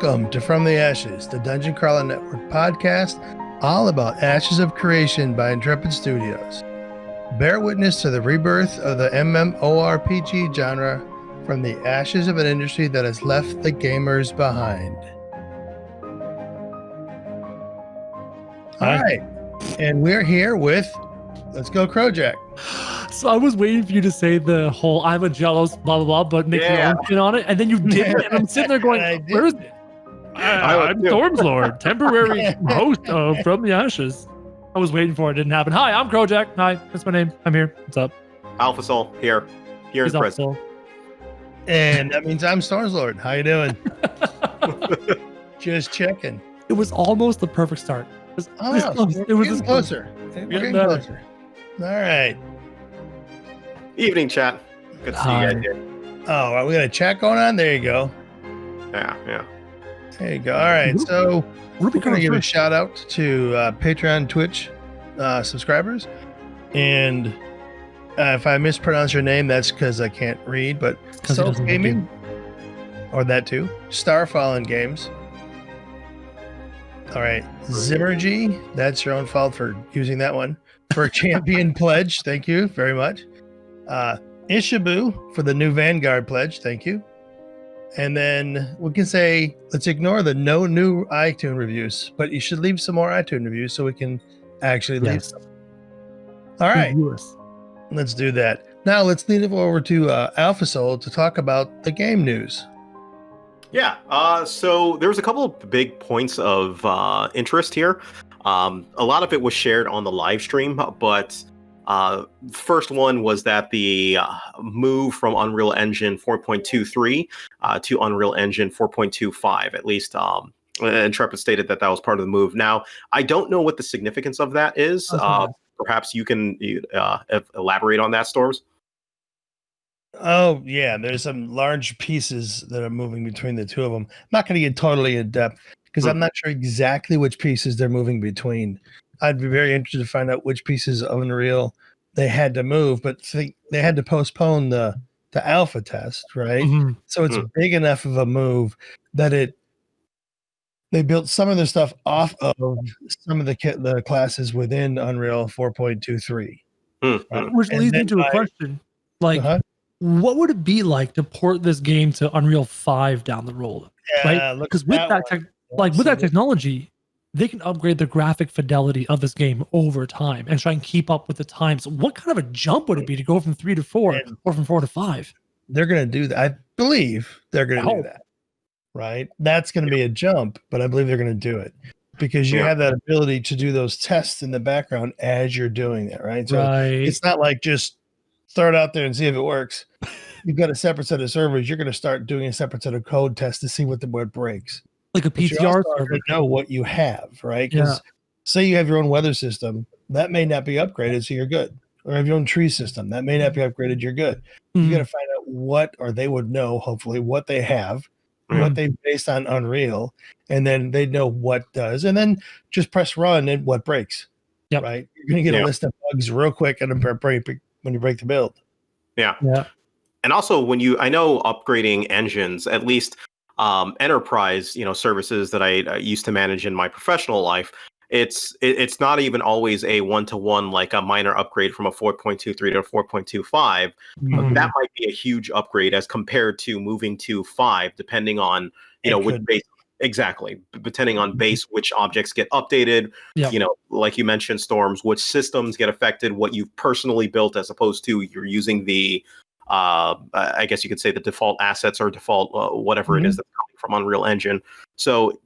Welcome to From the Ashes, the Dungeon Crawler Network podcast, all about Ashes of Creation by Intrepid Studios. Bear witness to the rebirth of the MMORPG genre from the ashes of an industry that has left the gamers behind. All right, and we're here with, let's go Krojak. So I was waiting for you to say the whole "I'm a jealous blah blah blah," but make your own spin on it, and then you didn't. And I'm sitting there going, "Where is it?" I'm Stormzlord, temporary host of From the Ashes. I was waiting for it. Didn't happen. Hi, I'm Krojak. Hi, that's my name. I'm here. What's up? Alpha Soul here in prison. And that means I'm Stormzlord. How you doing? Just checking. It was almost the perfect start. It was closer. We're getting closer. All right. Evening, chat. Good to see you guys here. Oh, are we got a chat going on? There you go. Yeah. There you go. All right. So we're going to give a shout out to Patreon, Twitch subscribers. And if I mispronounce your name, that's because I can't read, but Self Gaming, or that too. Starfallen Games. All right. Zimmergy, that's your own fault for using that one. For a champion pledge, thank you very much. Ishibu for the new Vanguard pledge, thank you. And then we can say, let's ignore the no new iTunes reviews, but you should leave some more iTunes reviews so we can actually leave some. All right, let's do that. Now let's lead it over to Alpha Soul to talk about the game news. Yeah, so there was a couple of big points of interest here. A lot of it was shared on the live stream, but first one was that the move from Unreal Engine 4.23 to Unreal Engine 4.25, at least Intrepid stated that was part of the move. Now, I don't know what the significance of that is. Perhaps you can elaborate on that, Storms? Oh, yeah, there's some large pieces that are moving between the two of them. I'm not going to get totally in depth because I'm not sure exactly which pieces they're moving between. I'd be very interested to find out which pieces of Unreal they had to move, but they had to postpone the alpha test, right? Mm-hmm. So it's big enough of a move that they built some of their stuff off of some of the classes within Unreal 4.23. Right? Which leads me to a question. What would it be like to port this game to Unreal 5 down the road? Right? Because with that technology, they can upgrade the graphic fidelity of this game over time and try and keep up with the times. What kind of a jump would it be to go from 3 to 4 or from 4 to 5? They're going to do that. I believe they're going to do that, right? That's going to be a jump, but I believe they're going to do it because you have that ability to do those tests in the background as you're doing that, right? So it's not like just throw it out there and see if it works. You've got a separate set of servers. You're going to start doing a separate set of code tests to see what breaks. Like a PTR server. Know what you have, right? Because say you have your own weather system, that may not be upgraded, so you're good. Or have your own tree system, that may not be upgraded, you're good. You got to find out they would know, hopefully, what they have, what they based on Unreal, and then they know what does, and then just press run and what breaks. Right? You're going to get a list of bugs real quick and when you break the build. Yeah. And also, I know upgrading engines, at least enterprise, services that I used to manage in my professional life, it's not even always a one-to-one, like a minor upgrade from a 4.23 to a 4.25. That might be a huge upgrade as compared to moving to 5, depending on which base. Exactly, depending on base, which objects get updated. Like you mentioned, Storms, which systems get affected, what you've personally built as opposed to you're using the I guess you could say the default assets or default whatever it is that's coming from Unreal Engine. So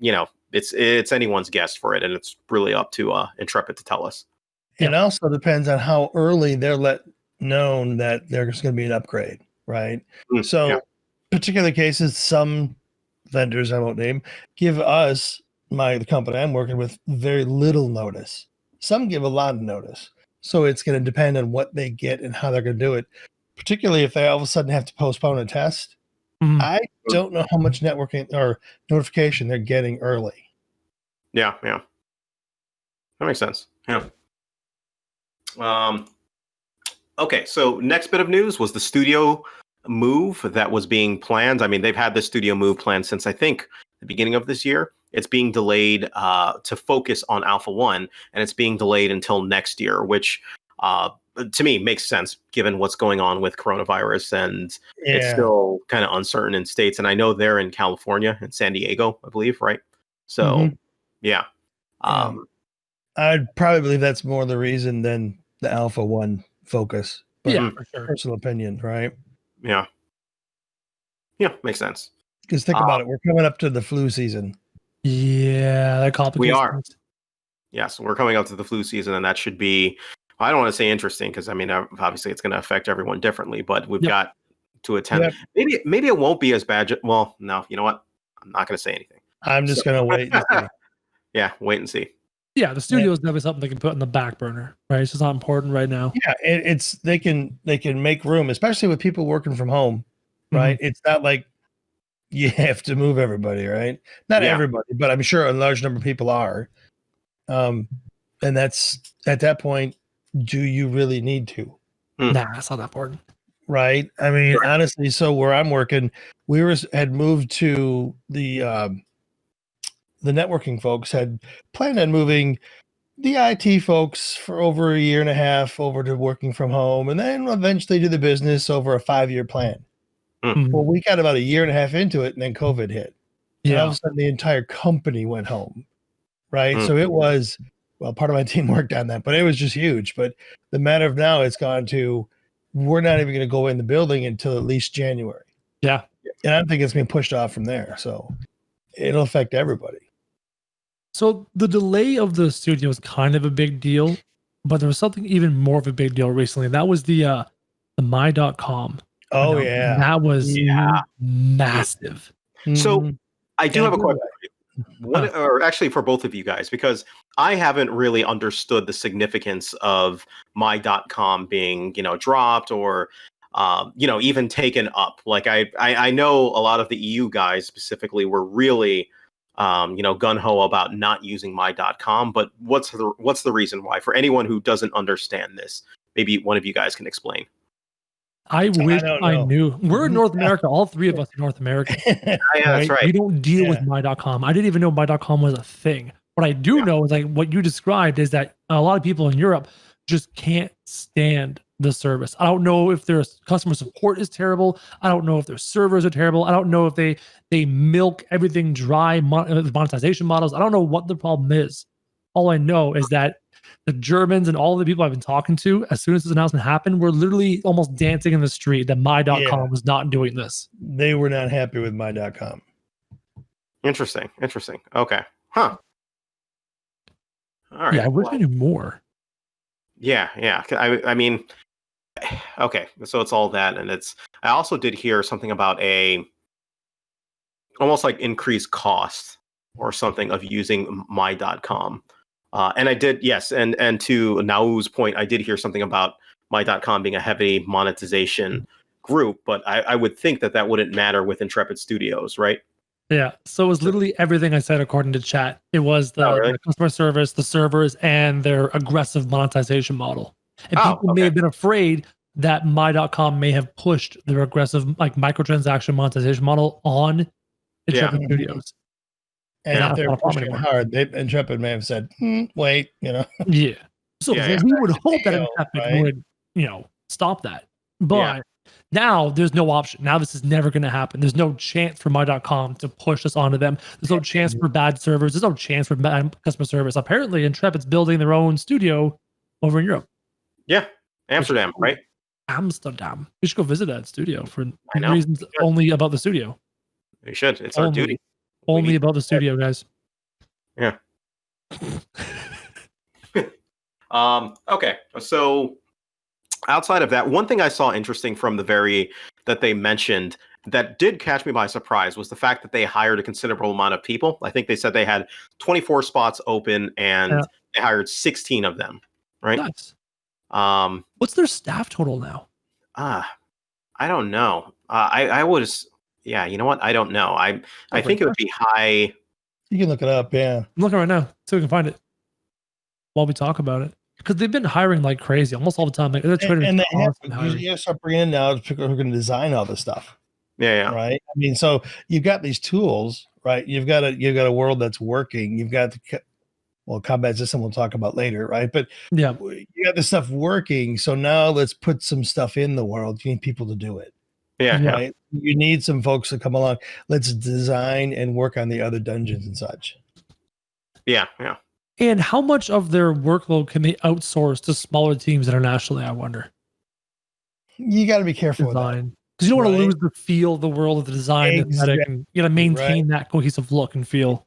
it's anyone's guess for it, and it's really up to Intrepid to tell us. It also depends on how early they're let known that there's going to be an upgrade, right? So particular cases, some vendors I won't name give us, the company I'm working with, very little notice. Some give a lot of notice. So it's going to depend on what they get and how they're going to do it. Particularly if they all of a sudden have to postpone a test. I don't know how much networking or notification they're getting early. Yeah. That makes sense. Yeah. Okay, so next bit of news was the studio move that was being planned. I mean, they've had the studio move planned since I think the beginning of this year. It's being delayed to focus on Alpha 1, and it's being delayed until next year, which to me makes sense given what's going on with coronavirus, and it's still kind of uncertain in states. And I know they're in California and San Diego, I believe, right? So, yeah. I'd probably believe that's more the reason than the Alpha 1 focus. But for sure. Personal opinion, right? Yeah. Yeah, makes sense. Because think about it. We're coming up to the flu season. Yeah, that complicates we are. things. Yes, we're coming up to the flu season, and that should be, I don't want to say interesting, because I mean, obviously it's going to affect everyone differently, but we've got to attend. Maybe it won't be as bad. Well, no, you know what? I'm not going to say anything. I'm just going to wait and see. Yeah, wait and see. Yeah, the studio is never something they can put on the back burner, right? It's just not important right now. Yeah, it's they can make room, especially with people working from home, right? It's not like you have to move everybody, right? Not everybody, but I'm sure a large number of people are. And that's at that point, do you really need to? Nah, it's not that important. Right. I mean, honestly, so where I'm working, had moved to the networking folks had planned on moving the IT folks for over a year and a half over to working from home, and then eventually do the business over a 5-year plan. Well, we got about a year and a half into it, and then COVID hit. Yeah. And all of a sudden, the entire company went home. Right. So it was, well, part of my team worked on that, but it was just huge. But the matter of now, it's gone to, we're not even going to go in the building until at least January. Yeah. And I don't think it's being pushed off from there. So it'll affect everybody. So the delay of the studio is kind of a big deal, but there was something even more of a big deal recently. That was the my.com. Oh, yeah. That was massive. So I do have a question. Or actually for both of you guys, because I haven't really understood the significance of my.com being, dropped or, even taken up. Like I know a lot of the EU guys specifically were really, gung-ho about not using my.com, but what's the reason why? For anyone who doesn't understand this, maybe one of you guys can explain. I wish I knew. We're in North America. All three of us are North America. That's right. We don't deal with my.com. I didn't even know my.com was a thing. What I do know is, like what you described, is that a lot of people in Europe just can't stand the service. I don't know if their customer support is terrible. I don't know if their servers are terrible. I don't know if they milk everything dry, monetization models. I don't know what the problem is. All I know is that the Germans and all the people I've been talking to, as soon as this announcement happened, were literally almost dancing in the street that my.com was not doing this. They were not happy with my.com. Interesting. Okay. Huh. All right. Yeah, I wish I knew more. Yeah. I mean, okay. So it's all that. And I also did hear something about almost like increased cost or something of using my.com. And I did, yes. And to Nau's point, I did hear something about my.com being a heavy monetization group, but I would think that wouldn't matter with Intrepid Studios, right? Yeah. So it was literally everything I said according to chat. It was the customer service, the servers, and their aggressive monetization model. And people may have been afraid that my.com may have pushed their aggressive microtransaction monetization model on Intrepid Studios. And if they're pushing hard, Intrepid may have said, wait, Yeah. So we would hope that Intrepid would, stop that. But now there's no option. Now this is never going to happen. There's no chance for my.com to push this onto them. There's no chance for bad servers. There's no chance for bad customer service. Apparently, Intrepid's building their own studio over in Europe. Yeah. Amsterdam, right? Amsterdam. We should go visit that studio for reasons only about the studio. We should. It's our duty. Only about the studio, guys. Yeah. Okay. So outside of that, one thing I saw interesting from that they mentioned that did catch me by surprise was the fact that they hired a considerable amount of people. I think they said they had 24 spots open and they hired 16 of them. Right. Nice. What's their staff total now? I don't know. I was. Yeah, you know what? I don't know. I think it would be high. You can look it up. Yeah, I'm looking right now so we can find it while we talk about it, because they've been hiring like crazy almost all the time. Like they're and you have to start bringing in now people who are going to design all this stuff. Yeah. Right. I mean, so you've got these tools, right? You've got a world that's working. You've got the combat system we'll talk about later, right? But yeah, you got this stuff working. So now let's put some stuff in the world. You need people to do it. Yeah, right. You need some folks to come along. Let's design and work on the other dungeons and such. Yeah. And how much of their workload can they outsource to smaller teams internationally? I wonder. You got to be careful with that, because you don't want to lose the feel of the world of the design, aesthetic, and you got to maintain that cohesive look and feel.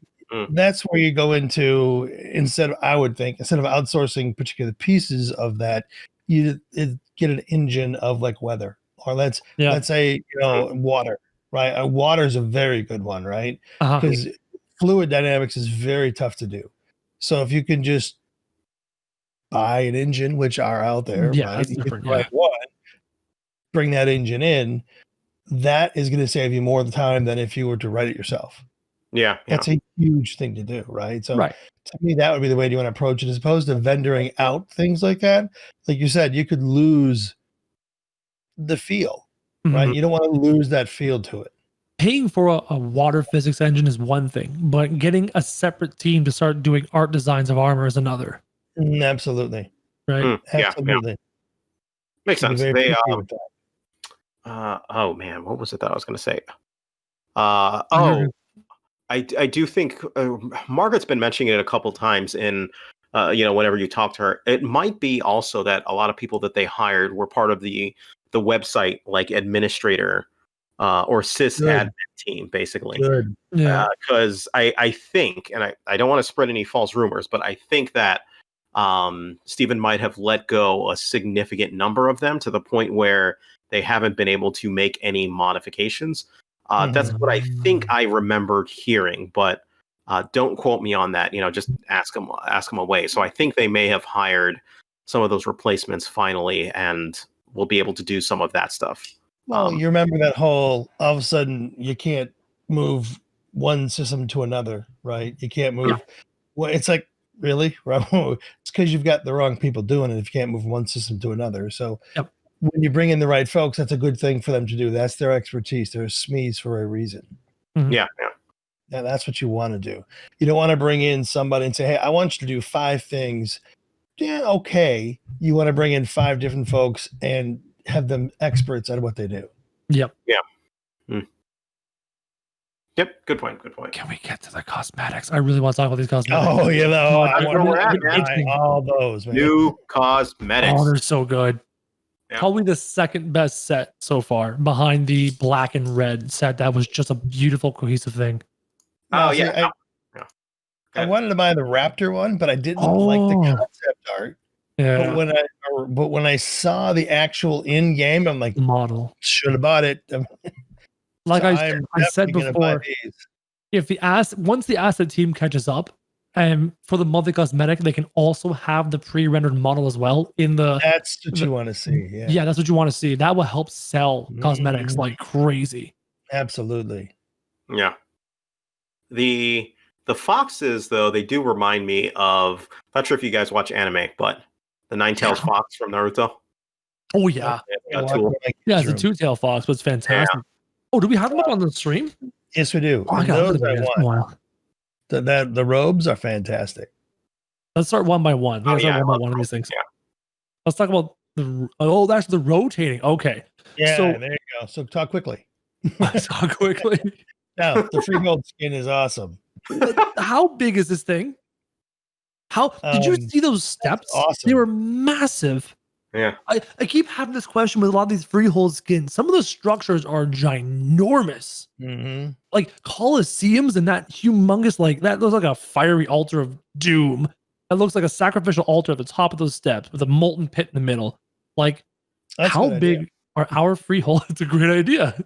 That's where you go into instead of outsourcing particular pieces of that, you get an engine of like weather, or let's say water, right? Water is a very good one, right? Because fluid dynamics is very tough to do. So if you can just buy an engine, which are out there, right? That's different. Bring that engine in, that is going to save you more of the time than if you were to write it yourself. Yeah. That's a huge thing to do, right? So to me, that would be the way you want to approach it, as opposed to vendoring out things like that. Like you said, you could lose the feel, right? You don't want to lose that feel to it. Paying for a water physics engine is one thing, but getting a separate team to start doing art designs of armor is another. Absolutely. Right? Absolutely. Makes sense. They oh man, what was it that I was going to say? I do think Margaret's been mentioning it a couple times in, whenever you talk to her. It might be also that a lot of people that they hired were part of the website, like administrator or sysadmin team, basically. Good. Because I think, and I don't want to spread any false rumors, but I think that Stephen might have let go a significant number of them to the point where they haven't been able to make any modifications. That's what I think I remembered hearing, but don't quote me on that. Just ask them away. So I think they may have hired some of those replacements finally, and will be able to do some of that stuff. Well, you remember that whole, all of a sudden you can't move one system to another, right? You can't move. Well, it's like, really? It's because you've got the wrong people doing it if you can't move one system to another. So when you bring in the right folks, that's a good thing for them to do. That's their expertise. They're SMEs for a reason. Yeah. And that's what you want to do. You don't want to bring in somebody and say, hey, I want you to do 5 things. Yeah, okay. You want to bring in 5 different folks and have them experts at what they do. Yep. Yep. Good point. Can we get to the cosmetics? I really want to talk about these cosmetics. Oh, I want to buy all those, man. New cosmetics. Oh, they're so good. Probably the second best set so far, behind the black and red set. That was just a beautiful, cohesive thing. Oh, I wanted to buy the Raptor one, but I didn't like the concept art. Yeah. But when I saw the actual in game, I'm like, model should have bought it. Like I said before, once the asset team catches up, and for the monthly cosmetic, they can also have the pre-rendered model as well in the. That's what you want to see. Yeah, that's what you want to see. That will help sell cosmetics like crazy. Absolutely. Yeah. The foxes, though, they do remind me of. Not sure if you guys watch anime, but the Nine-Tailed Fox from Naruto. Oh yeah, it's a 2-tail fox, but it's fantastic. Yeah. Oh, do we have them up on the stream? Yes, we do. Oh, those I want. The robes are fantastic. Let's start one by one. Let's start one by one of these things. Yeah. Let's talk about that's the rotating. Okay. Yeah, so, there you go. So talk quickly. Talk quickly. Now, the freehold skin is awesome. How big is this thing? How did you see those steps? Awesome. They were massive. Yeah. I keep having this question with a lot of these freehold skins. Some of the structures are ginormous. Mm-hmm. Like Colosseums and that humongous, that looks like a fiery altar of doom. That looks like a sacrificial altar at the top of those steps with a molten pit in the middle. Like, how big are our freehold? It's a great idea.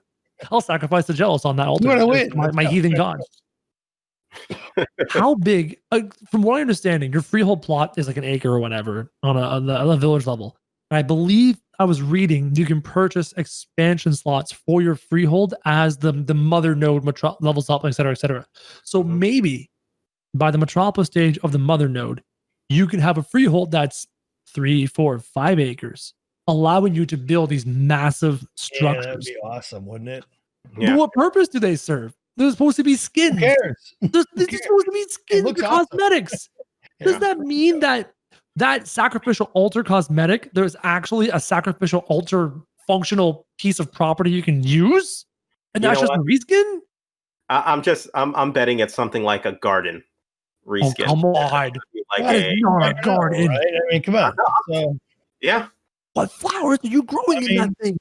I'll sacrifice the jealous on that altar. You want to win. My heathen gods. How big? From what I understand, your freehold plot is like an acre or whatever on the village level. And I believe I was reading you can purchase expansion slots for your freehold as the mother node levels up, et cetera, et cetera. So maybe by the metropolis stage of the mother node, you can have a freehold that's 3, 4, 5 acres, allowing you to build these massive structures. Yeah, that'd be awesome, wouldn't it? Yeah. But what purpose do they serve? They're supposed to be skins. Who cares? They're supposed to be skins or cosmetics. Does that mean that sacrificial altar cosmetic, there's actually a sacrificial altar functional piece of property you can use? And that's just a reskin? I'm betting it's something like a garden reskin. Oh, come on. That is not a garden. Right? I mean, come on. So, yeah. What flowers are you growing in that thing?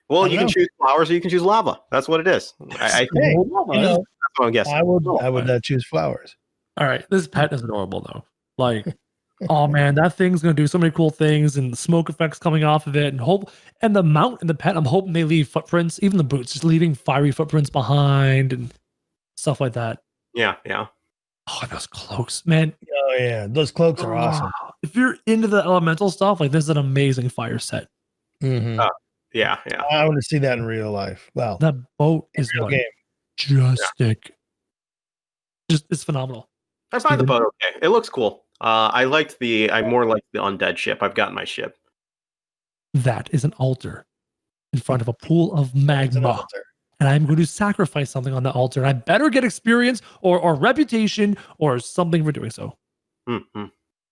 Well, you can choose flowers or you can choose lava. That's what it is. I think. That's what I'm guessing. I would not choose flowers. All right. This pet is adorable, though. Like, oh, man, that thing's going to do so many cool things and the smoke effects coming off of it. And the mount and the pet, I'm hoping they leave footprints, even the boots, just leaving fiery footprints behind and stuff like that. Yeah. Oh, those cloaks, man. Oh, yeah. Those cloaks are awesome. If you're into the elemental stuff, like this is an amazing fire set. Mm-hmm. Yeah. I want to see that in real life. Well, that boat is majestic. Just it's phenomenal. I find the boat okay. It looks cool. I more like the undead ship. I've got my ship. That is an altar in front of a pool of magma. And I'm going to sacrifice something on the altar. And I better get experience or reputation or something for doing so. Mm-hmm.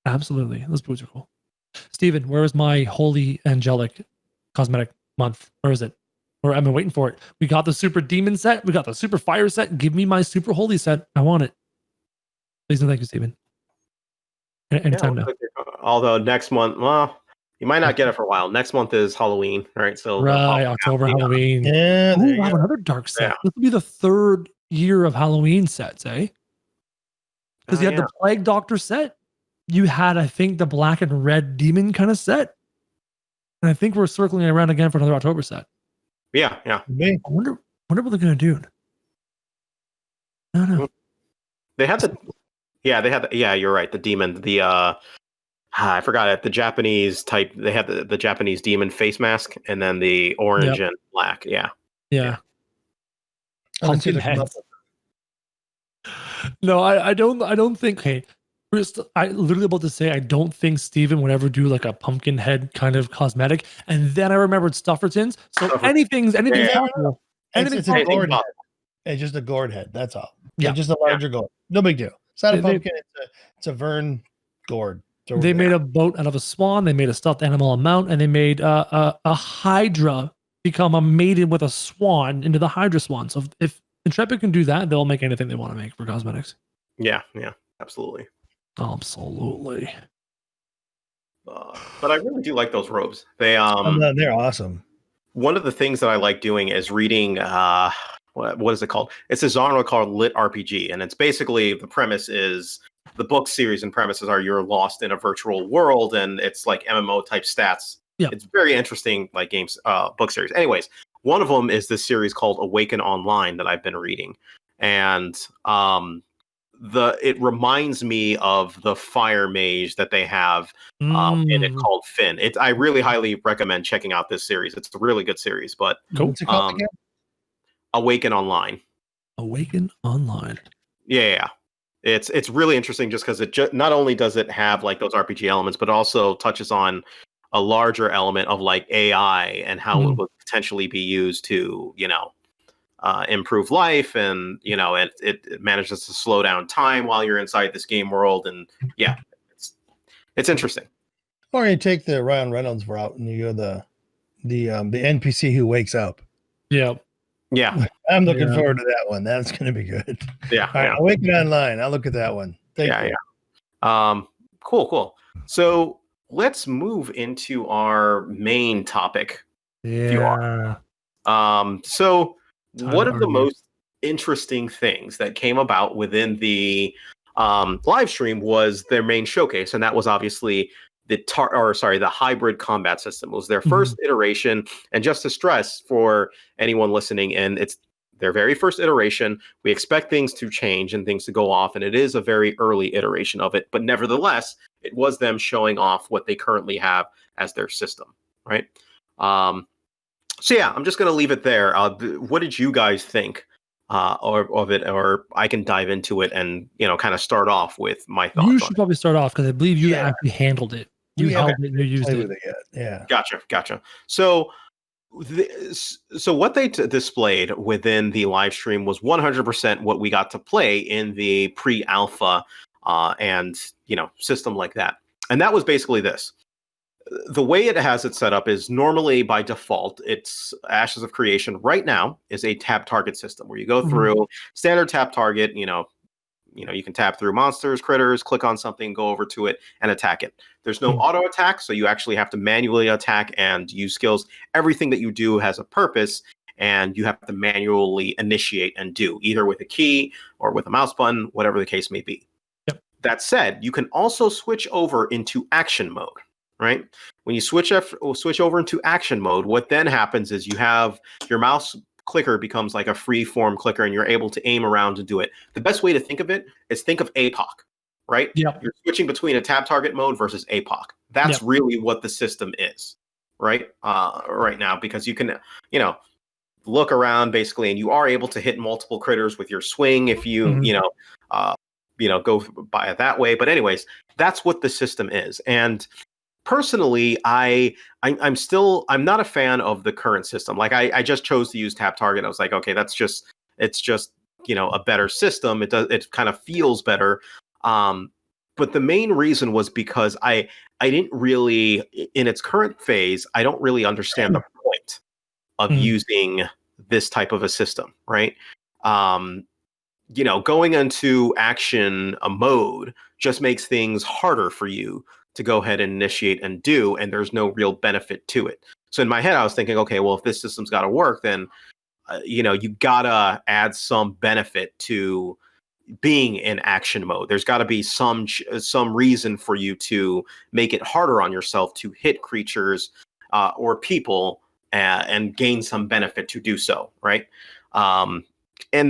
Absolutely. Those boots are cool. Steven, where is my holy angelic cosmetic month? Where is it? Or I've been waiting for it. We got the super demon set. We got the super fire set. Give me my super holy set. I want it. Please and thank you, Steven. Anytime now. Although next month, well, you might not get it for a while. Next month is Halloween, right? So October, Halloween. Yeah, we have another dark set. This will be the third year of Halloween sets, eh? Because you had the Plague Doctor set. You had, I think, the black and red demon kind of set. And I think we're circling around again for another October set. Yeah. I wonder what they're going to do. I don't know. They had you're right. The demon, I forgot it. The Japanese type, they had the Japanese demon face mask and then the orange and black. Yeah. Pumpkin heads. No, I don't think, hey, I literally about to say, I don't think Steven would ever do like a pumpkin head kind of cosmetic. And then I remembered Stuffertons. So anything's possible. It's a gourd head. It's just a gourd head. That's all. Yeah. It's just a larger gourd. No big deal. It's not a pumpkin. It's a Vern gourd. They made a boat out of a swan. They made a stuffed animal mount, and they made a Hydra become a maiden with a swan into the Hydra swan. So if Intrepid can do that, they'll make anything they want to make for cosmetics. Yeah, absolutely. Absolutely. But I really do like those robes. They're awesome. One of the things that I like doing is reading. What is it called? It's a genre called Lit RPG, and it's basically the premise is. The book series and premises are you're lost in a virtual world and it's like MMO type stats. Yeah. It's very interesting, like games, book series. Anyways, one of them is this series called Awaken Online that I've been reading. And it reminds me of the fire mage that they have in it called Finn. I really highly recommend checking out this series. It's a really good series, but what's it called again? Awaken Online. Awaken Online. Yeah. It's really interesting just because it not only does it have like those RPG elements, but also touches on a larger element of like AI and how it would potentially be used to, improve life. And, it manages to slow down time while you're inside this game world. And it's interesting. Or you take the Ryan Reynolds route and you go the NPC who wakes up. Yeah. I'm looking forward to that one. That's going to be good. Yeah. All right, Awaken Online. I'll look at that one. Thank you. Cool. So let's move into our main topic. Yeah. So one of the most interesting things that came about within the live stream was their main showcase, and that was obviously the hybrid combat system. It was their first iteration, and just to stress for anyone listening in, it's their very first iteration. We expect things to change and things to go off, and it is a very early iteration of it, but nevertheless, it was them showing off what they currently have as their system, right? I'm just going to leave it there. What did you guys think of it? Or I can dive into it and, kind of start off with my thoughts. You should probably start off because I believe you actually handled it. You held it, you used it. Yeah. Gotcha. So So what they displayed within the live stream was 100% what we got to play in the pre-alpha and system like that. And that was basically this. The way it has it set up is normally by default, it's Ashes of Creation right now is a tap target system where you go through standard tap target, you can tap through monsters, critters, click on something, go over to it, and attack it. There's no auto attack, so you actually have to manually attack and use skills. Everything that you do has a purpose, and you have to manually initiate and do, either with a key or with a mouse button, whatever the case may be. Yep. That said, you can also switch over into action mode, right? When you switch over into action mode, what then happens is you have your mouse clicker becomes like a free form clicker and you're able to aim around to do it. The best way to think of it is think of APOC, right? Yeah. You're switching between a tap target mode versus APOC. That's really what the system is, right? Right now, because you can, look around basically, and you are able to hit multiple critters with your swing if you, go by it that way. But anyways, that's what the system is. And personally, I'm not a fan of the current system. Like I just chose to use tap target. I was like, okay, it's just a better system. It kind of feels better. But the main reason was because I didn't really, in its current phase, I don't really understand the point of using this type of a system, right? Going into action mode just makes things harder for you to go ahead and initiate and do, and there's no real benefit to it. So in my head, I was thinking, okay, well, if this system's got to work, then, you gotta add some benefit to being in action mode. There's got to be some reason for you to make it harder on yourself to hit creatures or people and gain some benefit to do so, right? And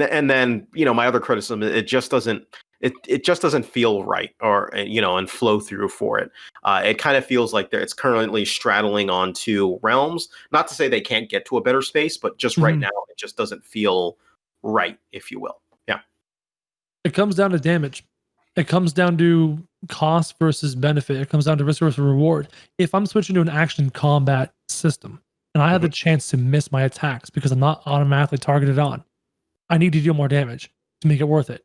then my other criticism, it just doesn't feel right, or and flow through for it. It kind of feels like it's currently straddling onto realms. Not to say they can't get to a better space, but just right now it just doesn't feel right, if you will. Yeah. It comes down to damage. It comes down to cost versus benefit. It comes down to risk versus reward. If I'm switching to an action combat system and I have the chance to miss my attacks because I'm not automatically targeted on, I need to deal more damage to make it worth it.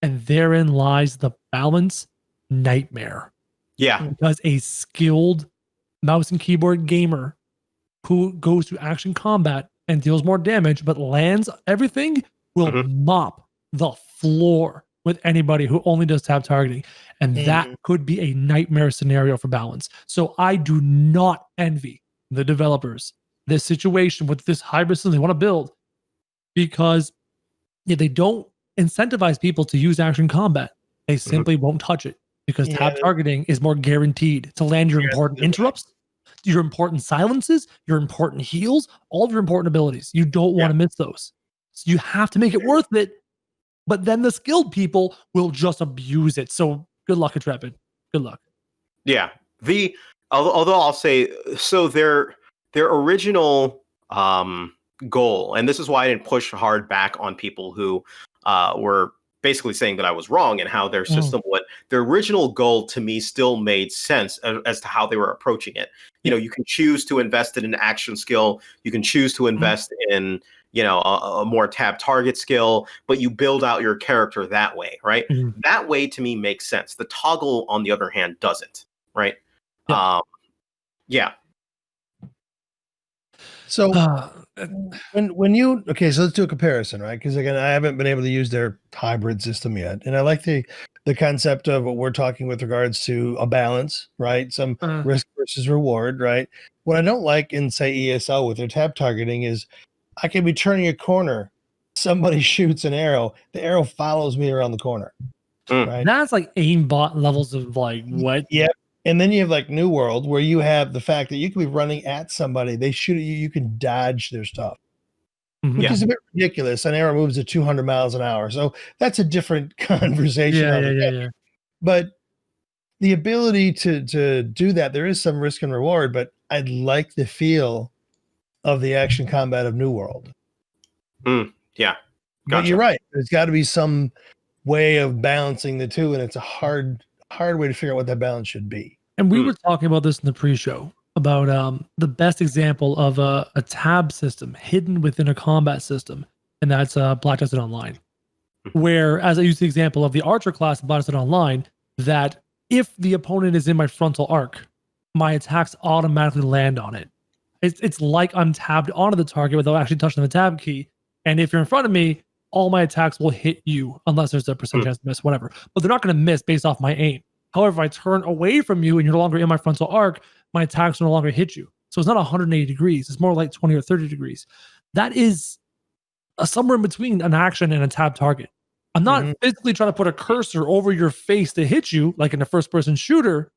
And therein lies the balance nightmare. Yeah. Because a skilled mouse and keyboard gamer who goes to action combat and deals more damage but lands everything will mop the floor with anybody who only does tap targeting. And that could be a nightmare scenario for balance. So I do not envy the developers this situation with this hybrid system they want to build, because they don't incentivize people to use action combat. They simply won't touch it because tap targeting is more guaranteed to land your important interrupts, your important silences, your important heals, all of your important abilities. You don't want to miss those. So you have to make it worth it. But then the skilled people will just abuse it. So good luck, Intrepid. Good luck. Yeah. Although I'll say, so their original goal, and this is why I didn't push hard back on people who were basically saying that I was wrong and how their system their original goal to me still made sense as to how they were approaching it. You can choose to invest in an action skill. You can choose to invest in, a more tap target skill, but you build out your character that way, right? That way to me makes sense. The toggle, on the other hand, doesn't, right? Yeah. So when you so let's do a comparison, right? Because again, I haven't been able to use their hybrid system yet, and I like the concept of what we're talking with regards to a balance, right? Some risk versus reward, right? What I don't like in, say, ESO with their tap targeting is I can be turning a corner, somebody shoots an arrow, the arrow follows me around the corner. Right? That's like aimbot levels of like what? Yeah. And then you have like New World, where you have the fact that you can be running at somebody, they shoot at you, you can dodge their stuff, which is a bit ridiculous. An arrow moves at 200 miles an hour. So that's a different conversation. Yeah. But the ability to do that, there is some risk and reward, but I like the feel of the action combat of New World. Yeah. Gotcha. But you're right. There's got to be some way of balancing the two, and it's a hard way to figure out what that balance should be. And we were talking about this in the pre-show about the best example of a tab system hidden within a combat system, and that's Black Desert Online. Where, as I use the example of the Archer class in Black Desert Online, that if the opponent is in my frontal arc, my attacks automatically land on it. It's like I'm tabbed onto the target without actually touching the tab key. And if you're in front of me, all my attacks will hit you unless there's a percentage chance to miss, whatever. But they're not going to miss based off my aim. However, if I turn away from you and you're no longer in my frontal arc, my attacks will no longer hit you. So it's not 180 degrees. It's more like 20 or 30 degrees. That is somewhere in between an action and a tab target. I'm not physically trying to put a cursor over your face to hit you like in a first-person shooter,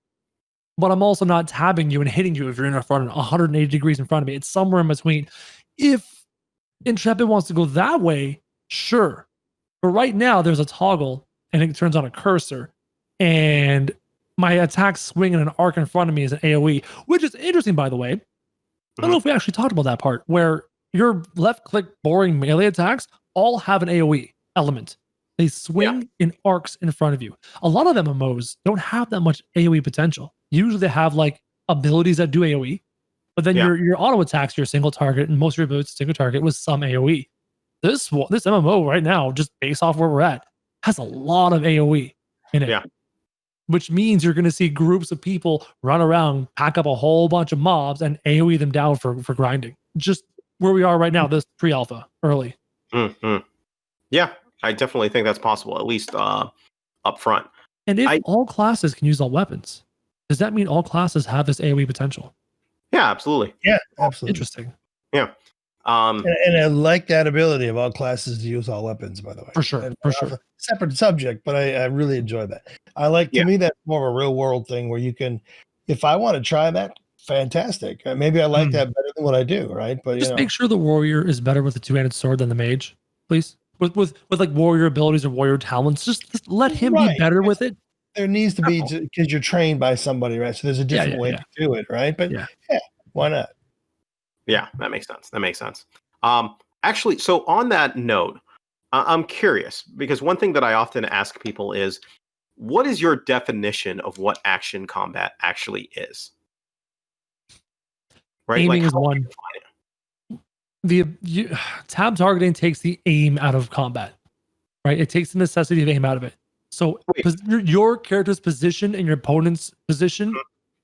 but I'm also not tabbing you and hitting you if you're in front of 180 degrees in front of me. It's somewhere in between. If Intrepid wants to go that way, sure. But right now, there's a toggle, and it turns on a cursor, and my attack swing in an arc in front of me is an AoE, which is interesting, by the way. I don't know if we actually talked about that part, where your left-click boring melee attacks all have an AoE element. They swing in arcs in front of you. A lot of MMOs don't have that much AoE potential. Usually they have like abilities that do AoE, but then your auto attacks, your single target, and most of your abilities single target with some AoE. This MMO right now, just based off where we're at, has a lot of AoE in it. Yeah. Which means you're going to see groups of people run around, pack up a whole bunch of mobs, and AoE them down for grinding. Just where we are right now, this pre-alpha, early. Yeah, I definitely think that's possible, at least up front. And if all classes can use all weapons, does that mean all classes have this AoE potential? Yeah, absolutely. Yeah, absolutely. Interesting. Yeah. And I like that ability of all classes to use all weapons, by the way. For sure. Separate subject, but I really enjoy that. I like, to me, that's more of a real world thing where you can, if I want to try that, fantastic. Maybe I like that better than what I do, right? But just make sure the warrior is better with a two-handed sword than the mage, please. With like warrior abilities or warrior talents, just let him be better with it. There needs to be, because you're trained by somebody, right? So there's a different way to do it, right? But why not? Yeah, that makes sense. Actually, so on that note, I'm curious, because one thing that I often ask people is, what is your definition of what action combat actually is? Right? Aiming is one. Tab targeting takes the aim out of combat, right? It takes the necessity of aim out of it. So your character's position and your opponent's position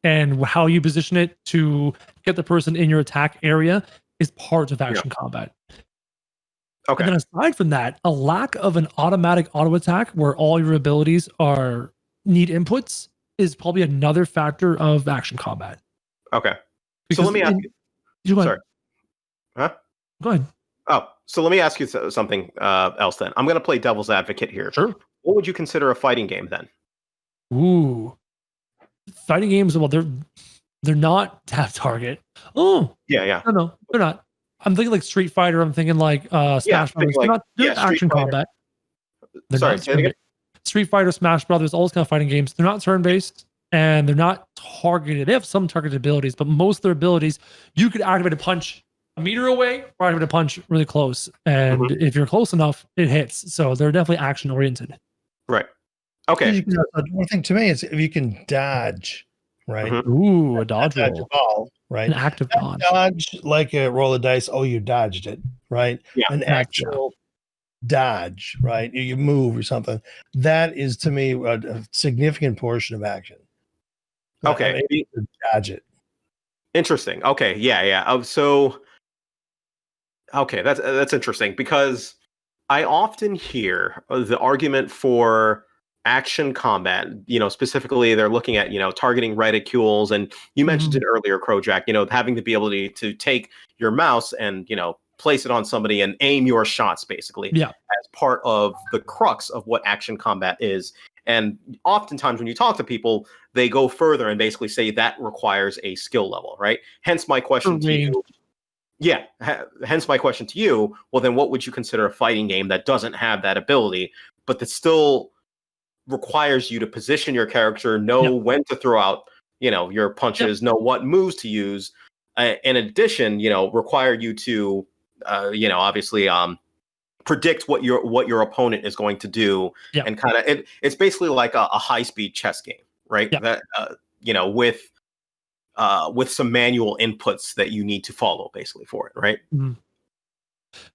and how you position it to get the person in your attack area is part of action combat. Okay. And then aside from that, a lack of an automatic auto attack where all your abilities need inputs is probably another factor of action combat. Okay. Because so let me ask you. Sorry. Huh? Go ahead. Oh, so let me ask you something else then. I'm going to play devil's advocate here. Sure. What would you consider a fighting game then? Ooh. Fighting games, well, they're not tab target. Oh. Yeah. No, they're not. I'm thinking like Street Fighter. I'm thinking like Smash Brothers. They're not action combat. Street Fighter, Smash Brothers, all those kind of fighting games. They're not turn-based and they're not targeted. They have some targeted abilities, but most of their abilities, you could activate a punch a meter away or activate a punch really close. And if you're close enough, it hits. So they're definitely action-oriented. Right. Okay. One thing to me is if you can dodge, right? Ooh, a dodge roll. Ball, right? An active dodge. Dodge like a roll of dice. Oh, you dodged it, right? Yeah. An actual dodge, right? You move or something. That is to me a significant portion of action. Okay. Dodge it. Interesting. Okay. Yeah. So, okay, that's interesting because I often hear the argument for action combat, specifically they're looking at, targeting reticules. And you mentioned it earlier, Krojak, having the ability to take your mouse and, place it on somebody and aim your shots basically as part of the crux of what action combat is. And oftentimes when you talk to people, they go further and basically say that requires a skill level, right? Hence my question to you. Yeah. Hence my question to you. Well, then what would you consider a fighting game that doesn't have that ability, but that still requires you to position your character, know when to throw out, your punches, know what moves to use. In addition, require you to, obviously, predict what your opponent is going to do, and kind of it's basically like a high-speed chess game, right? That with with some manual inputs that you need to follow basically for it, right? Mm-hmm.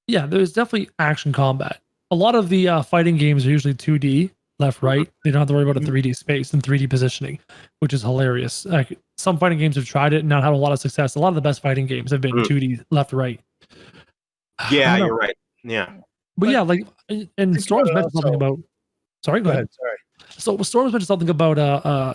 Yeah, there's definitely action combat. A lot of the fighting games are usually 2D, left, right. They don't have to worry about a 3D space and 3D positioning, which is hilarious. Like, some fighting games have tried it and not had a lot of success. A lot of the best fighting games have been 2D, left, right. Yeah, you're right. Yeah. But yeah, like, and Storm's mentioned something about. Sorry, go ahead. Sorry. So Storm's mentioned something about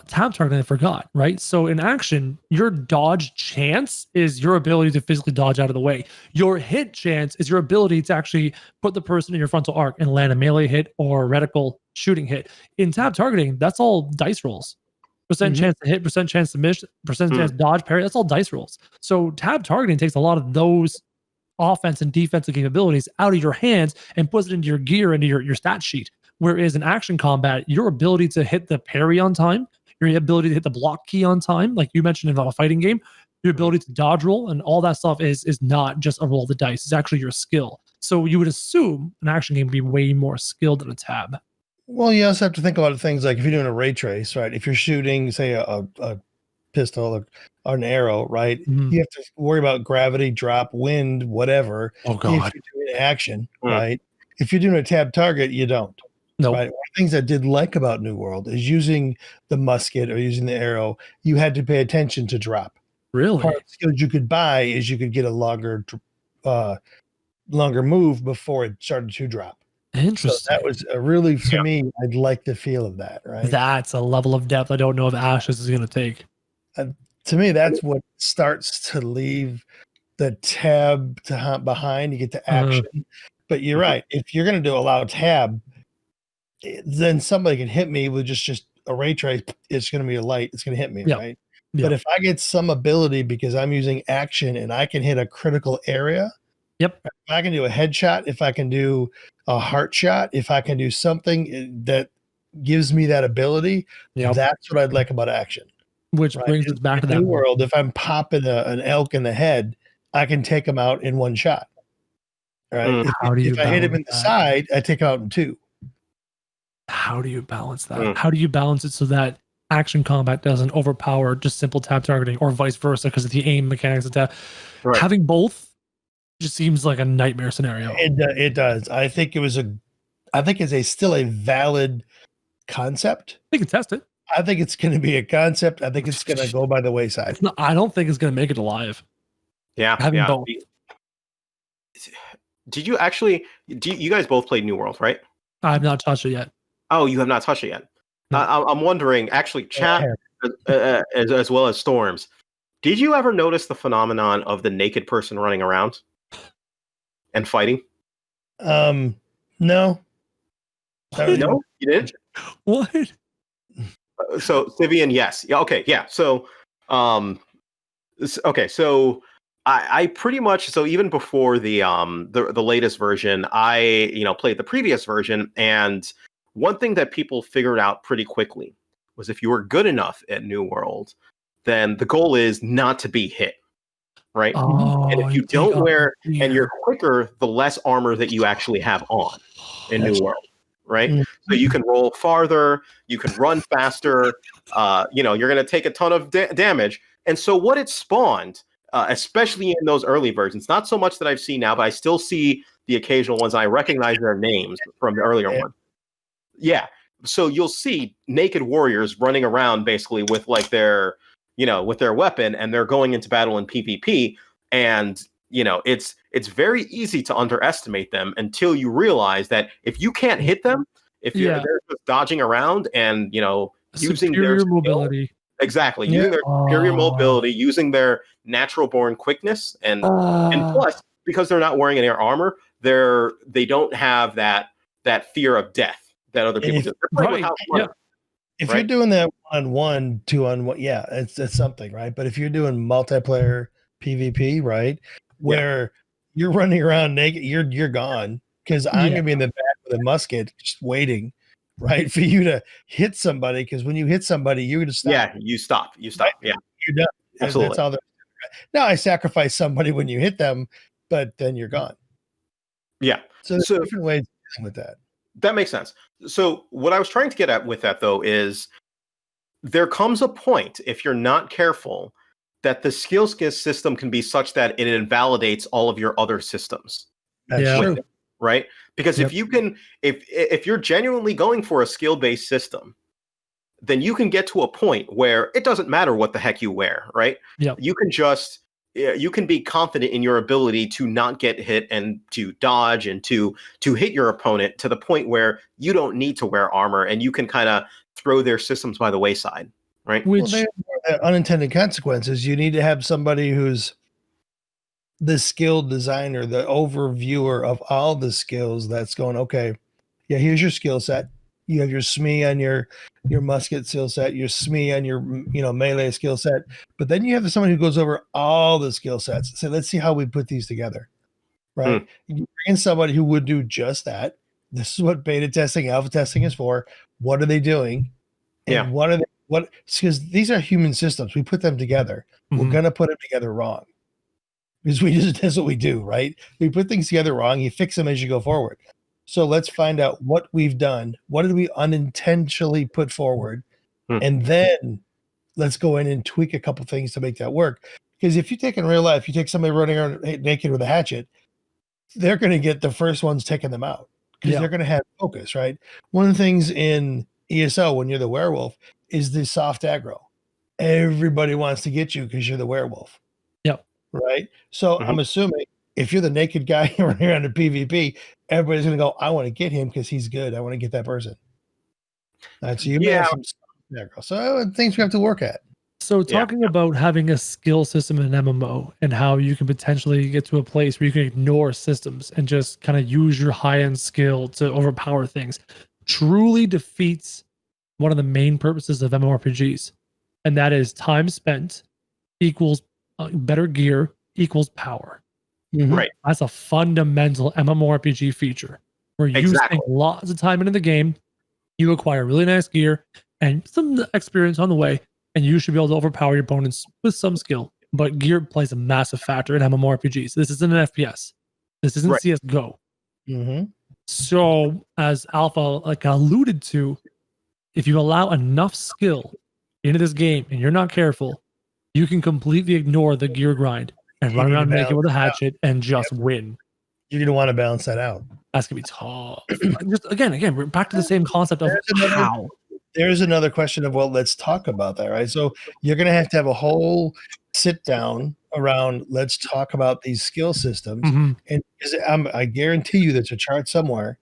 tab targeting. I forgot, right? So in action, your dodge chance is your ability to physically dodge out of the way. Your hit chance is your ability to actually put the person in your frontal arc and land a melee hit or reticle shooting hit. In tab targeting, that's all dice rolls. Percent chance to hit, percent chance to miss, percent chance to dodge, parry. That's all dice rolls. So tab targeting takes a lot of those offense and defensive capabilities out of your hands and puts it into your gear, into your stat sheet. Whereas in action combat, your ability to hit the parry on time, your ability to hit the block key on time, like you mentioned in a fighting game, your ability to dodge roll and all that stuff is not just a roll of the dice. It's actually your skill. So you would assume an action game would be way more skilled than a tab. Well, you also have to think about things like if you're doing a ray trace, right? If you're shooting, say, a pistol or an arrow, right? You have to worry about gravity, drop, wind, whatever. Oh, God. If you're doing action, right? If you're doing a tab target, you don't. No. Right. One of the things I did like about New World is using the musket or using the arrow, you had to pay attention to drop. Really? Part of the skills you could buy is you could get a longer move before it started to drop. Interesting. So that was really, for me, I'd like the feel of that, right? That's a level of depth I don't know if Ashes is going to take. To me, that's what starts to leave the tab behind. You get to action. But you're right. If you're going to allow tab, then somebody can hit me with just a ray trace. It's going to be a light. It's going to hit me, right? But if I get some ability because I'm using action and I can hit a critical area, if I can do a headshot, if I can do a heart shot, if I can do something that gives me that ability, that's what I'd like about action. Which brings us back to that New World. If I'm popping an elk in the head, I can take him out in one shot. Right? If I hit him in the side, I take him out in two. How do you balance that? How do you balance it so that action combat doesn't overpower just simple tab targeting or vice versa because of the aim mechanics of tab? Having both just seems like a nightmare scenario. It does. I think it's still a valid concept. We can test it. I think it's going to be a concept. I think it's going to go by the wayside. I don't think it's going to make it alive. Yeah. Having both. Did you actually? You guys both played New World, right? I've not touched it yet. Oh, you have not touched it yet. No. I'm wondering, actually, chat as well as Storms. Did you ever notice the phenomenon of the naked person running around and fighting? No. No, you didn't. What? So Sivian, yes. Yeah. Okay. Yeah. So, okay. So I pretty much, so even before the latest version, I played the previous version, and one thing that people figured out pretty quickly was if you were good enough at New World, then the goal is not to be hit, right? Oh, and if you don't wear, and you're quicker, the less armor that you actually have on in New World, right? So you can roll farther, you can run faster, you're going to take a ton of damage. And so what it spawned, especially in those early versions, not so much that I've seen now, but I still see the occasional ones. And I recognize their names from the earlier one. Yeah. So you'll see naked warriors running around basically with like their weapon, and they're going into battle in PvP. And, it's very easy to underestimate them until you realize that if you can't hit them, if they're just dodging around and, using their mobility. Exactly. Using their superior mobility, using their natural born quickness, and plus, because they're not wearing any armor, they don't have that fear of death that other people do. If you're doing that 1-on-1, 2-on-1, it's something, right? But if you're doing multiplayer PvP, right, where you're running around naked, you're gone, because I'm gonna be in the back with a musket just waiting, right, for you to hit somebody. Because when you hit somebody, you're gonna stop. Yeah, you stop. Right? Yeah, you're done. Absolutely. That's all. Now I sacrifice somebody when you hit them, but then you're gone. Yeah. So there's different ways of dealing with that. That makes sense. So what I was trying to get at with that, though, is there comes a point, if you're not careful, that the skill system can be such that it invalidates all of your other systems. That's true. Right? Because if you can, if you're genuinely going for a skill-based system, then you can get to a point where it doesn't matter what the heck you wear, right? You can be confident in your ability to not get hit and to dodge and to hit your opponent to the point where you don't need to wear armor and you can kind of throw their systems by the wayside, right? Which unintended consequences. You need to have somebody who's the skilled designer, the overviewer of all the skills that's going, okay, yeah, here's your skill set. You have your SME on your musket skill set, your SME on your melee skill set, but then you have someone who goes over all the skill sets. So let's see how we put these together, right? You bring in somebody who would do just that. This is what beta testing, alpha testing is for. What are they doing? And because these are human systems. We put them together. We're gonna put them together wrong. Because that's what we do, right? We put things together wrong. You fix them as you go forward. So let's find out what we've done. What did we unintentionally put forward? And then let's go in and tweak a couple things to make that work. Because if you take in real life, you take somebody running around naked with a hatchet, they're going to get the first ones taking them out because they're going to have focus, right? One of the things in ESO when you're the werewolf is the soft aggro. Everybody wants to get you because you're the werewolf. Yep. Right? So I'm assuming if you're the naked guy running around in PvP, everybody's going to go, I want to get him because he's good. I want to get that person. So you may have some aggro. So things we have to work at. So talking about having a skill system in an MMO and how you can potentially get to a place where you can ignore systems and just kind of use your high-end skill to overpower things truly defeats one of the main purposes of MMORPGs. And that is time spent equals better gear equals power. Right. That's a fundamental MMORPG feature where you spend lots of time into the game, you acquire really nice gear and some experience on the way, and you should be able to overpower your opponents with some skill. But gear plays a massive factor in MMORPGs. This isn't an FPS. This isn't CSGO. So, as Alpha alluded to, if you allow enough skill into this game and you're not careful, you can completely ignore the gear grind and run around naked with a hatchet and just win. You're going to want to balance that out. That's going to be tough. Just again, we're back to the same concept of how. There's another question of, well, let's talk about that, right? So you're going to have a whole sit down around, let's talk about these skill systems. And I guarantee you there's a chart somewhere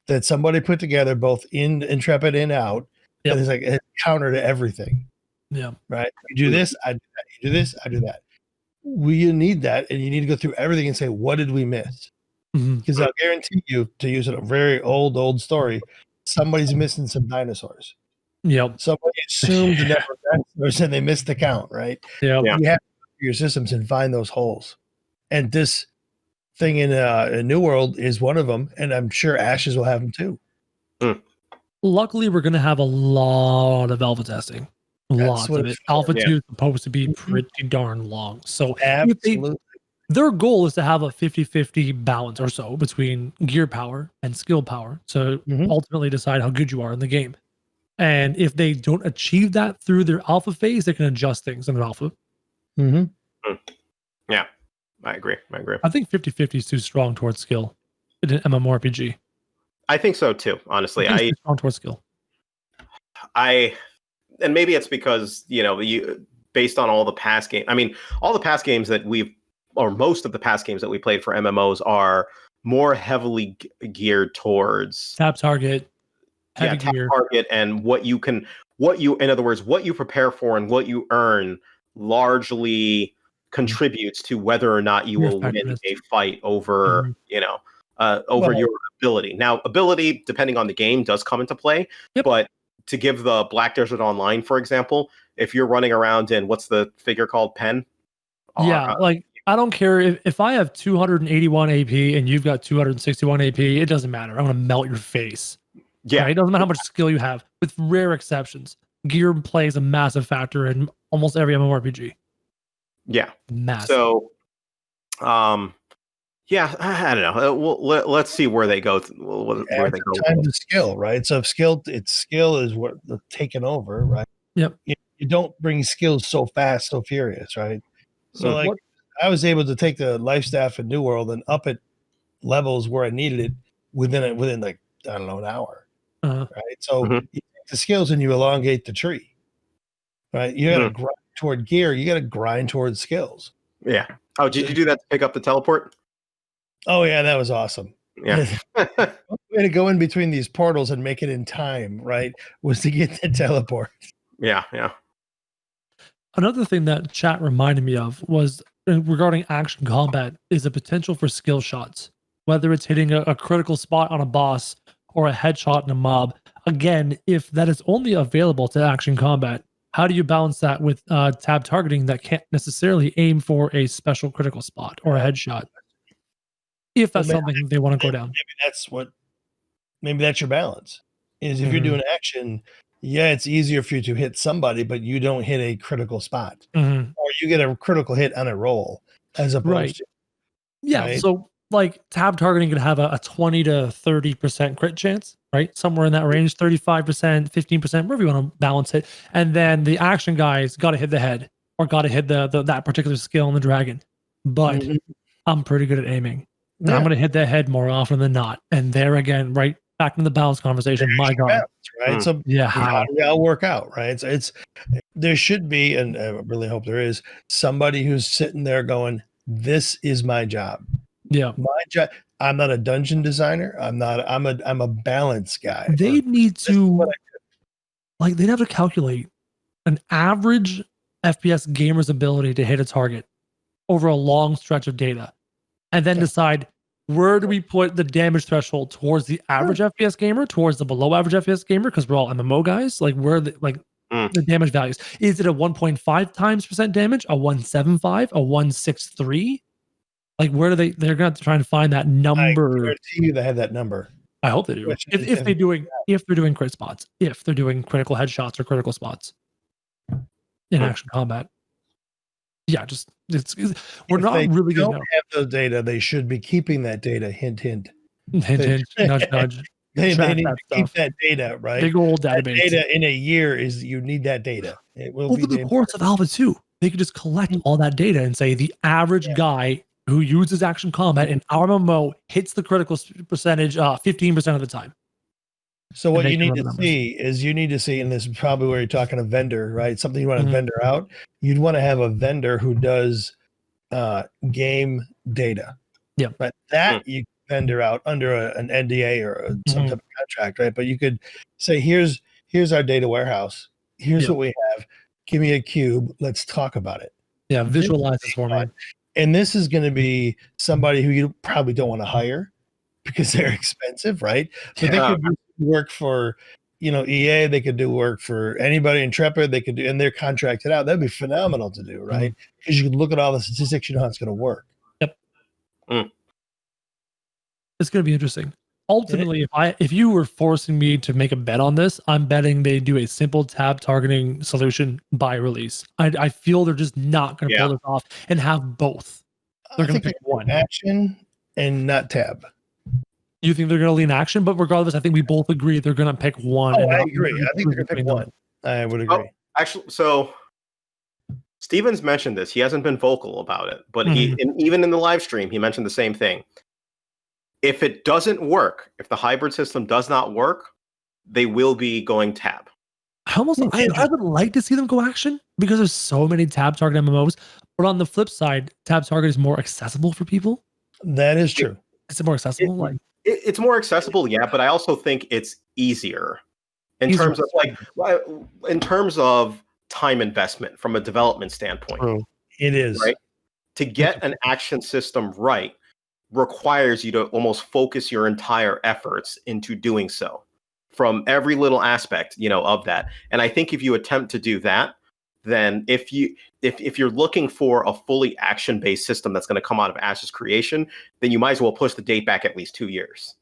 that somebody put together both in Intrepid and out that is like a counter to everything. Yeah. Right? You do this, I do that. You do this, I do that. You need that, and you need to go through everything and say, what did we miss? Because I'll guarantee you, to use a very old story, somebody's missing some dinosaurs. Yep. Somebody assumed the number of dinosaurs and they missed the count, right? Yep. You have to go through your systems and find those holes. And this thing in New World is one of them, and I'm sure Ashes will have them too. Luckily, we're going to have a lot of alpha testing. Lots of it. Alpha 2 is supposed to be pretty darn long. So their goal is to have a 50-50 balance or so between gear power and skill power to ultimately decide how good you are in the game. And if they don't achieve that through their alpha phase, they can adjust things in their alpha. Yeah, I agree. I think 50-50 is too strong towards skill in an MMORPG. I think so too, honestly. I strong towards skill. And maybe it's because, based on all the past games, all the past games that most of the past games that we played for MMOs are more heavily geared towards tap target, tap target, and what you prepare for and what you earn largely contributes to whether or not you will win a fight over, over your ability. Now, ability, depending on the game, does come into play, but to give the Black Desert Online, for example, if you're running around in what's the figure called pen? I don't care if I have 281 AP and you've got 261 AP, it doesn't matter. I'm going to melt your face. Yeah. Right? It doesn't matter how much skill you have, with rare exceptions. Gear plays a massive factor in almost every MMORPG. Yeah. Massive. So, yeah, I don't know. Let's see where they go. Where they go. Time to skill, right? So skill is what the taking over, right? Yep. You you don't bring skills so fast, so furious, right? So like I was able to take the life staff in New World and up it levels where I needed it within like, I don't know, an hour. Right. So you take the skills and you elongate the tree. Right. You gotta grind toward gear, you gotta grind towards skills. Yeah. Oh, did you do that to pick up the teleport? Oh yeah, that was awesome. Yeah. The way to go in between these portals and make it in time, right, was to get the teleport. Yeah, yeah. Another thing that chat reminded me of was regarding action combat is the potential for skill shots, whether it's hitting a critical spot on a boss or a headshot in a mob. Again, if that is only available to action combat, how do you balance that with tab targeting that can't necessarily aim for a special critical spot or a headshot? If that's something they want to go down. Maybe that's your balance. Is if you're doing action, yeah, it's easier for you to hit somebody, but you don't hit a critical spot. Or you get a critical hit on a roll as opposed to. Yeah, right? So like tab targeting could have a 20 to 30% crit chance, right? Somewhere in that range, 35%, 15%, wherever you want to balance it. And then the action guys got to hit the head or got to hit that particular skill on the dragon. But I'm pretty good at aiming. Yeah. I'm going to hit the head more often than not. And there again, right back in the balance conversation, there's my God. Balance, right? So yeah, how do we all work out, right? So there should be, and I really hope there is, somebody who's sitting there going, this is my job. Yeah. My job. I'm not a dungeon designer. I'm a balance guy. They need to, like, they'd have to calculate an average FPS gamer's ability to hit a target over a long stretch of data. And then decide, where do we put the damage threshold towards the average FPS gamer, towards the below average FPS gamer, because we're all MMO guys. Like, where the the damage values? Is it a 1.5 times percent damage, a 175, a 163? Like, where do they're going to try and find that number? I guarantee you they have that number. I hope they do. If they're doing crit spots, if they're doing critical headshots or critical spots in action combat. Yeah, we're not really going to have those data. They should be keeping that data. Hint, hint. Hint, nudge, nudge. They need to keep that data, right? Big old database. Data in a year you need that data. It will over the course of Alpha 2. They could just collect all that data and say the average guy who uses action combat in our MMO hits the critical percentage 15% of the time. So what you need to see, and this is probably where you're talking a vendor, right? Something you want to vendor out. You'd want to have a vendor who does game data. Yeah. But that you vendor out under an NDA or some type of contract, right? But you could say, here's our data warehouse. Here's what we have. Give me a cube. Let's talk about it. Yeah, visualize this for me. And this is going to be somebody who you probably don't want to hire because they're expensive, right? But they could do work for, EA. They could do work for anybody, Intrepid. They could do, and they're contracted out. That'd be phenomenal to do, right? Because you can look at all the statistics, you know how it's going to work. Yep. It's going to be interesting. Ultimately, if you were forcing me to make a bet on this, I'm betting they do a simple tab targeting solution by release. I feel they're just not going to pull this off and have both. They're going to pick one. Action and not tab. You think they're going to lean action? But regardless, I think we both agree they're going to pick one. Oh, I agree. I think they're going to pick one. I would agree. Oh, actually, so Steven's mentioned this. He hasn't been vocal about it, but even in the live stream, he mentioned the same thing. If it doesn't work, if the hybrid system does not work, they will be going tab. I would like to see them go action because there's so many tab target MMOs. But on the flip side, tab target is more accessible for people. That is true. Is it more accessible? It's more accessible, yeah, but I also think it's easier in terms of time investment from a development standpoint. True. It is. Right? To get an action system right requires you to almost focus your entire efforts into doing so from every little aspect, of that. And I think if you attempt to do that, then if you're looking for a fully action-based system that's going to come out of Ash's creation, then you might as well push the date back at least 2 years.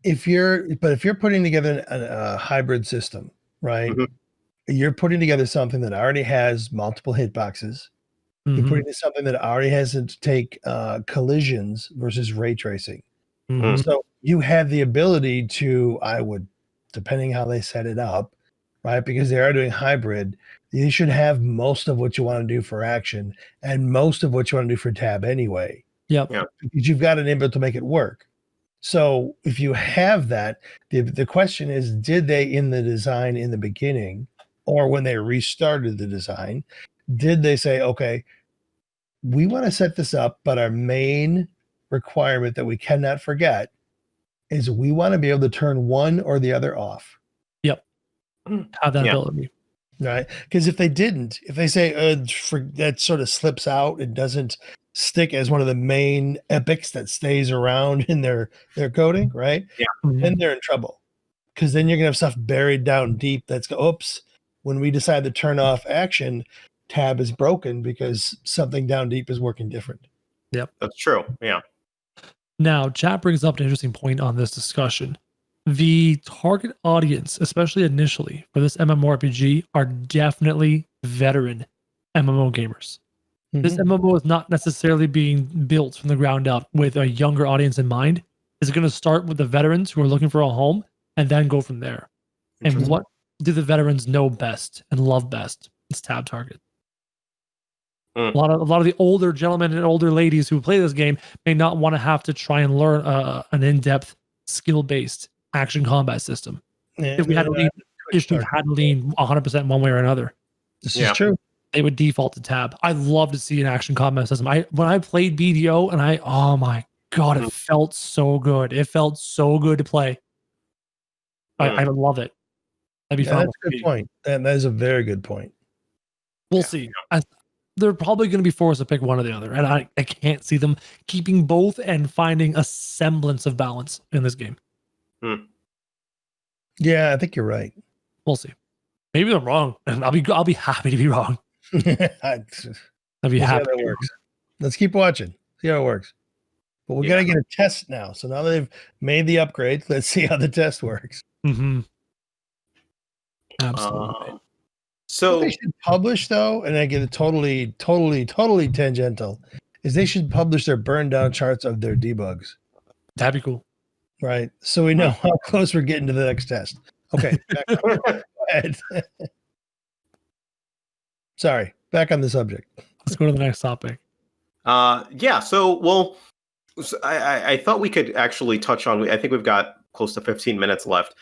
If you're putting together a hybrid system, right? You're putting together something that already has multiple hitboxes. You're putting in something that already has to take collisions versus ray tracing. So you have the ability to, depending how they set it up, right? Because they are doing hybrid. You should have most of what you want to do for action and most of what you want to do for tab anyway. Yep. Yeah. Because you've got an input to make it work. So if you have that, the question is, did they in the design in the beginning or when they restarted the design, did they say, okay, we want to set this up, but our main requirement that we cannot forget is we want to be able to turn one or the other off. Yep. Have that ability. Right. Because if they didn't, if they say that sort of slips out, it doesn't stick as one of the main epics that stays around in their coding, right? Yeah. Then they're in trouble. Because then you're gonna have stuff buried down deep that's oops, when we decide to turn off action, tab is broken because something down deep is working different. Yep. That's true. Yeah. Now, chat brings up an interesting point on this discussion. The target audience, especially initially for this MMORPG, are definitely veteran MMO gamers. Mm-hmm. This MMO is not necessarily being built from the ground up with a younger audience in mind. It's going to start with the veterans who are looking for a home and then go from there. And what do the veterans know best and love best? It's tab target. A lot of the older gentlemen and older ladies who play this game may not want to have to try and learn an in-depth, skill-based action combat system. Yeah, if we had to lean, if we had to lean 100% one way or another, this is true. They would default to tab. I'd love to see an action combat system. When I played BDO, and oh my god, it felt so good. It felt so good to play. I would love it. That'd be fun. That's a good point. That is a very good point. We'll see. They're probably going to be forced to pick one or the other, and I can't see them keeping both and finding a semblance of balance in this game. Yeah, I think you're right. We'll see. Maybe I'm wrong, and I'll be happy to be wrong. I'd be happy. That works. Let's keep watching. See how it works. But we got to get a test now. So now they've made the upgrade. Let's see how the test works. Mm-hmm. Absolutely. So what they should publish, though, and I get it totally tangential, is they should publish their burn down charts of their debugs. That'd be cool. Right. So we know how close we're getting to the next test. Okay. Go ahead. Sorry. Back on the subject. Let's go to the next topic. Yeah. So, I thought we could actually touch on, I think we've got close to 15 minutes left.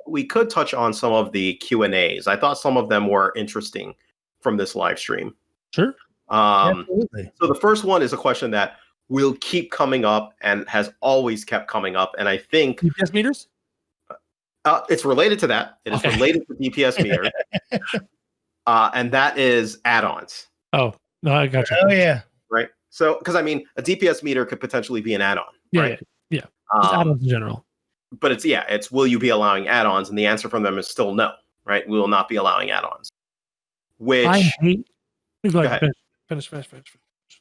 We could touch on some of the Q&As. I thought some of them were interesting from this live stream. Sure. Absolutely. So the first one is a question that will keep coming up and has always kept coming up. And I think DPS meters? It's related to that. It is related to DPS meter. And that is add-ons. Oh, no, I got you. Oh, yeah. Right. So, because I mean, a DPS meter could potentially be an add-on. Yeah. Right? Yeah. Just add-ons in general. But it's will you be allowing add-ons? And the answer from them is still no. Right. We will not be allowing add-ons. Which I hate. Go ahead. Finish.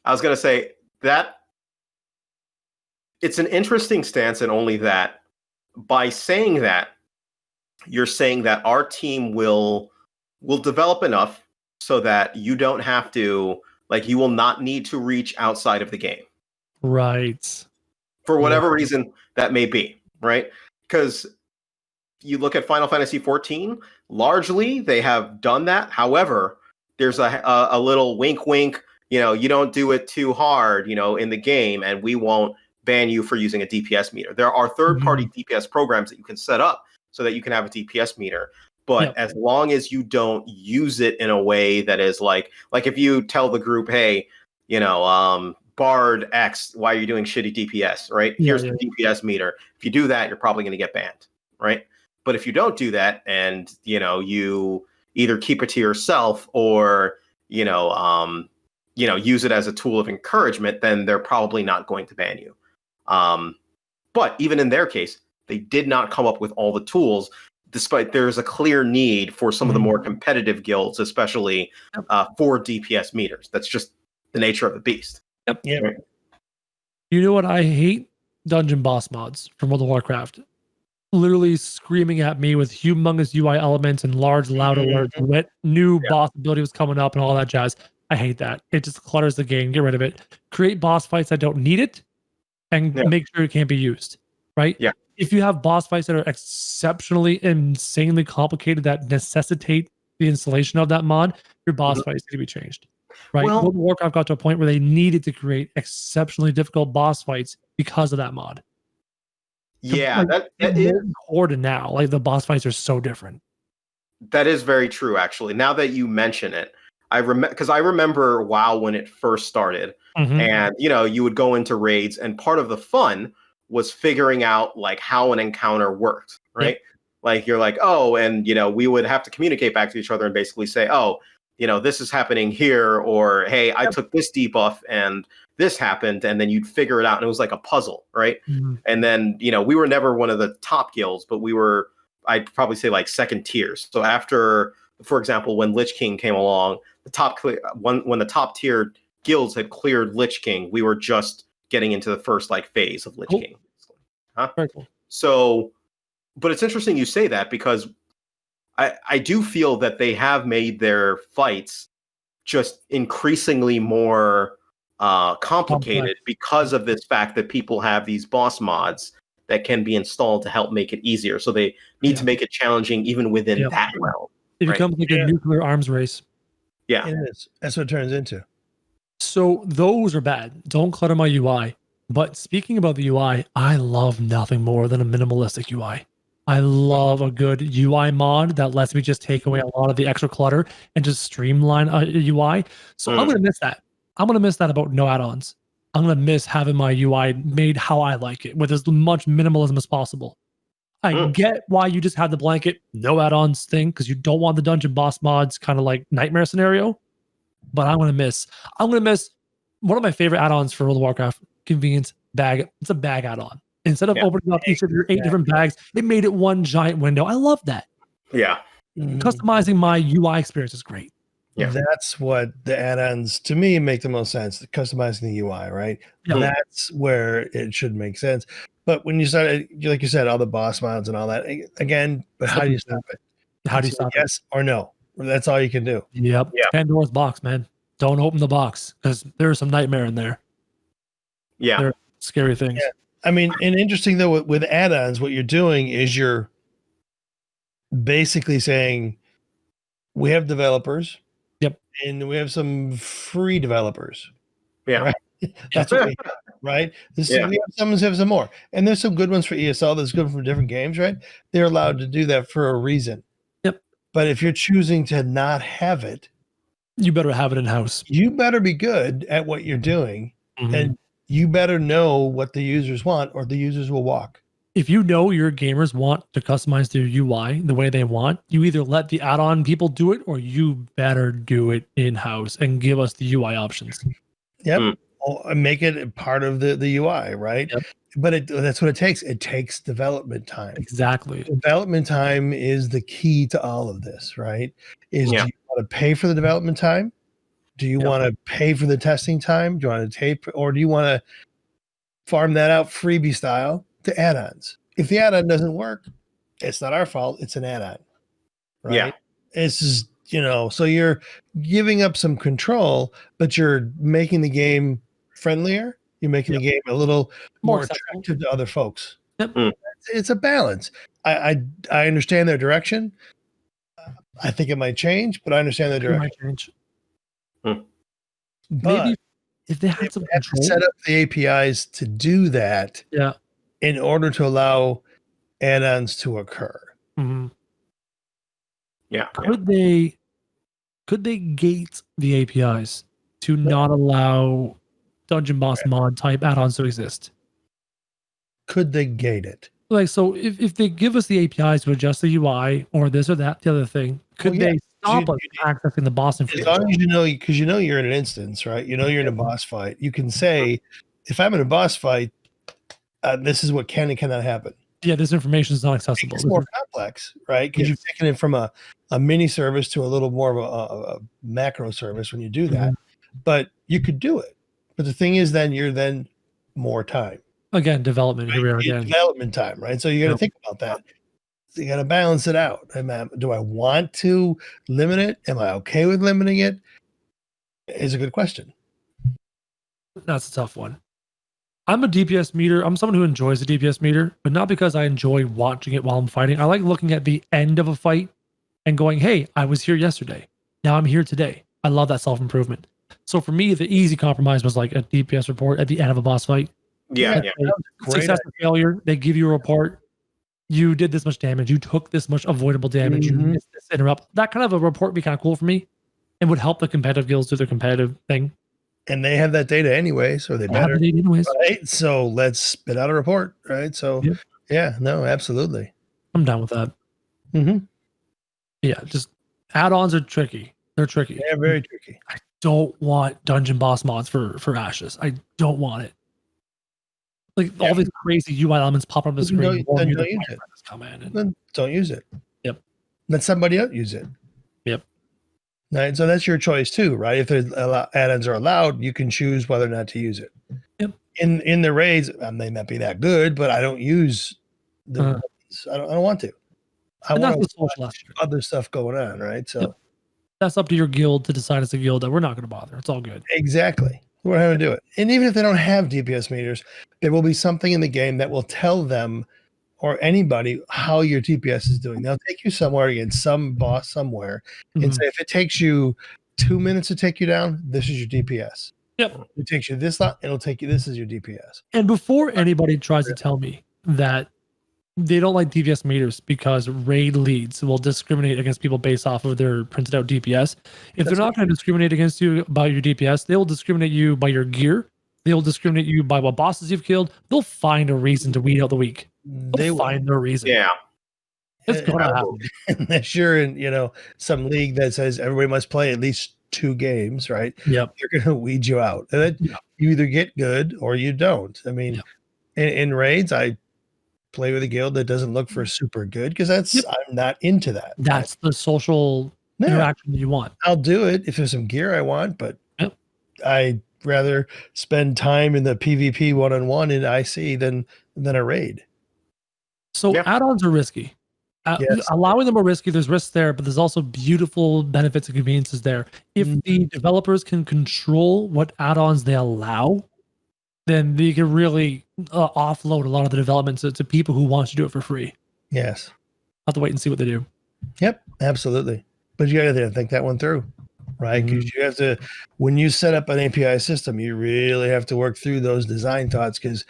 I was going to say that it's an interesting stance, and only that by saying that, you're saying that our team will develop enough so that you don't have to, you will not need to reach outside of the game. Right. For whatever reason that may be, right? Because you look at Final Fantasy XIV, largely they have done that. However, there's a little wink, you don't do it too hard, in the game, and we won't ban you for using a DPS meter. There are third-party DPS programs that you can set up so that you can have a DPS meter. But as long as you don't use it in a way that is like if you tell the group, hey, Bard X, why are you doing shitty DPS, right? Here's the DPS meter. If you do that, you're probably going to get banned, right? But if you don't do that and, you either keep it to yourself or, use it as a tool of encouragement, then they're probably not going to ban you. But even in their case, they did not come up with all the tools, despite there's a clear need for some of the more competitive guilds, especially for DPS meters. That's just the nature of the beast. Yep. Right? You know what I hate? Dungeon boss mods from World of Warcraft. Literally screaming at me with humongous UI elements and large, loud alerts. What new boss ability was coming up and all that jazz. I hate that. It just clutters the game. Get rid of it. Create boss fights that don't need it and make sure it can't be used. Right? Yeah. if you have boss fights that are exceptionally, insanely complicated that necessitate the installation of that mod, your boss fights need to be changed. Right? Well, World of Warcraft got to a point where they needed to create exceptionally difficult boss fights because of that mod. Yeah, that is core to now. Like the boss fights are so different. That is very true, actually. Now that you mention it, I remember WoW when it first started, and you would go into raids, and part of the fun was figuring out like how an encounter worked, right? Yep. Like you're like, oh, and we would have to communicate back to each other and basically say, oh, this is happening here, or hey, I took this debuff and this happened, and then you'd figure it out, and it was like a puzzle, right? And then we were never one of the top guilds, but we were, I'd probably say like second tiers. So after, for example, when Lich King came along, when the top tier guilds had cleared Lich King, we were just getting into the first like phase of Lich King. Very cool. So, but it's interesting you say that, because I do feel that they have made their fights just increasingly more complicated because of this fact that people have these boss mods that can be installed to help make it easier. So they need to make it challenging even within that realm. It becomes like a nuclear arms race. Yeah. It is. That's what it turns into. So those are bad. Don't clutter my UI. But speaking about the UI, I love nothing more than a minimalistic UI. I love a good UI mod that lets me just take away a lot of the extra clutter and just streamline a UI. So I'm going to miss that. I'm going to miss that about no add-ons. I'm going to miss having my UI made how I like it, with as much minimalism as possible. I get why you just have the blanket no add-ons thing, because you don't want the dungeon boss mods kind of like nightmare scenario. But I'm going to miss one of my favorite add-ons for World of Warcraft, convenience bag. It's a bag add-on. Instead of opening up each of your 8 different bags, it made it one giant window. I love that. Yeah. Customizing my UI experience is great. Yeah. That's what the add-ons to me make the most sense. Customizing the UI, right? Yeah. That's where it should make sense. But when you start, like you said, all the boss mods and all that, again, but how do you stop it? How do you stop it? Yes or no? That's all you can do. Yep. Yeah. Pandora's box, man. Don't open the box, because there's some nightmare in there. Yeah. There are scary things. Yeah. I mean, and interesting though, with add-ons, what you're doing is you're basically saying we have developers. Yep. And we have some free developers. Yeah. Right? That's what we have, right? We have some more. And there's some good ones for ESL that's good for different games, right? They're allowed to do that for a reason. Yep. But if you're choosing to not have it, you better have it in-house. You better be good at what you're doing. And you better know what the users want, or the users will walk. If you know your gamers want to customize their UI the way they want, you either let the add-on people do it, or you better do it in-house and give us the UI options. Yep. Or make it part of the UI, right? Yep. But that's what it takes. It takes development time. Exactly. Development time is the key to all of this, right? Do you want to pay for the development time? Do you want to pay for the testing time? Do you want to tape, or do you want to farm that out freebie style to add-ons? If the add-on doesn't work, it's not our fault. It's an add-on, right? Yeah. It's just, so you're giving up some control, but you're making the game friendlier. You're making the game a little more attractive to other folks. Yep. It's a balance. I understand their direction. I think it might change, but I understand their direction. It might change. But maybe if they had some control, to set up the APIs to do that, in order to allow add-ons to occur. Yeah. Could they gate the APIs to not allow dungeon boss mod type add-ons to exist? Could they gate it? Like, so if they give us the APIs to adjust the UI or this or that, the other thing, could they stop us accessing the boss information? As long as because you're in an instance, right? You're in a boss fight. You can say, if I'm in a boss fight, this is what can and cannot happen. Yeah, this information is not accessible. It's more complex, right? Because you've taken it from a mini service to a little more of a macro service when you do that. But you could do it. But the thing is, then more time. Again, development. Right? Here we are again. Development time, right? So you got to think about that. So you got to balance it out. Do I want to limit it? Am I okay with limiting it? Is a good question. That's a tough one. I'm a DPS meter. I'm someone who enjoys the DPS meter, but not because I enjoy watching it while I'm fighting. I like looking at the end of a fight and going, hey, I was here yesterday. Now I'm here today. I love that self-improvement. So for me, the easy compromise was like a DPS report at the end of a boss fight. Yeah. Success or failure, they give you a report. You did this much damage. You took this much avoidable damage. You missed this interrupt. That kind of a report would be kind of cool for me and would help the competitive guilds do their competitive thing. And they have that data anyway, so they better. Anyways. Right? So let's spit out a report, right? So yeah, no, absolutely. I'm down with that. Yeah, just add-ons are tricky. They're tricky. They're very tricky. I don't want dungeon boss mods for Ashes. I don't want it. Like all these crazy UI elements pop up on the screen. Don't use it. Then don't use it. Yep. Let somebody else use it. Yep. Right. So that's your choice too, right? If the add-ons are allowed, you can choose whether or not to use it. Yep. In the raids, they may not be that good, but I don't use the. I don't want to. I want the social other stuff going on, right? So that's up to your guild to decide as a guild that we're not going to bother. It's all good. Exactly. We're going to do it. And even if they don't have DPS meters, there will be something in the game that will tell them or anybody how your DPS is doing. They'll take you somewhere against some boss somewhere and say, if it takes you 2 minutes to take you down, this is your DPS. Yep. If it takes you this long, it'll take you, this is your DPS. And before anybody tries to tell me that they don't like DPS meters because raid leads will discriminate against people based off of their printed out DPS. If they're not going to discriminate against you by your DPS, they will discriminate you by your gear. They'll discriminate you by what bosses you've killed. They'll find a reason to weed out the weak. They'll find their reason. Yeah. It's going to happen. Unless you're in, some league that says everybody must play at least 2 games, right? Yep. They're going to weed you out. And then you either get good or you don't. I mean, in raids, I play with a guild that doesn't look for super good because I'm not into that. That's the social interaction you want. I'll do it if there's some gear I want, but I'd rather spend time in the PvP one-on-one in IC than a raid. So add-ons are risky. Allowing them are risky. There's risks there, but there's also beautiful benefits and conveniences there. If the developers can control what add-ons they allow, then they can really offload a lot of the development to people who want to do it for free. Yes. I'll have to wait and see what they do. Yep, absolutely. But you got to think that one through, right? Because you have to, when you set up an API system, you really have to work through those design thoughts because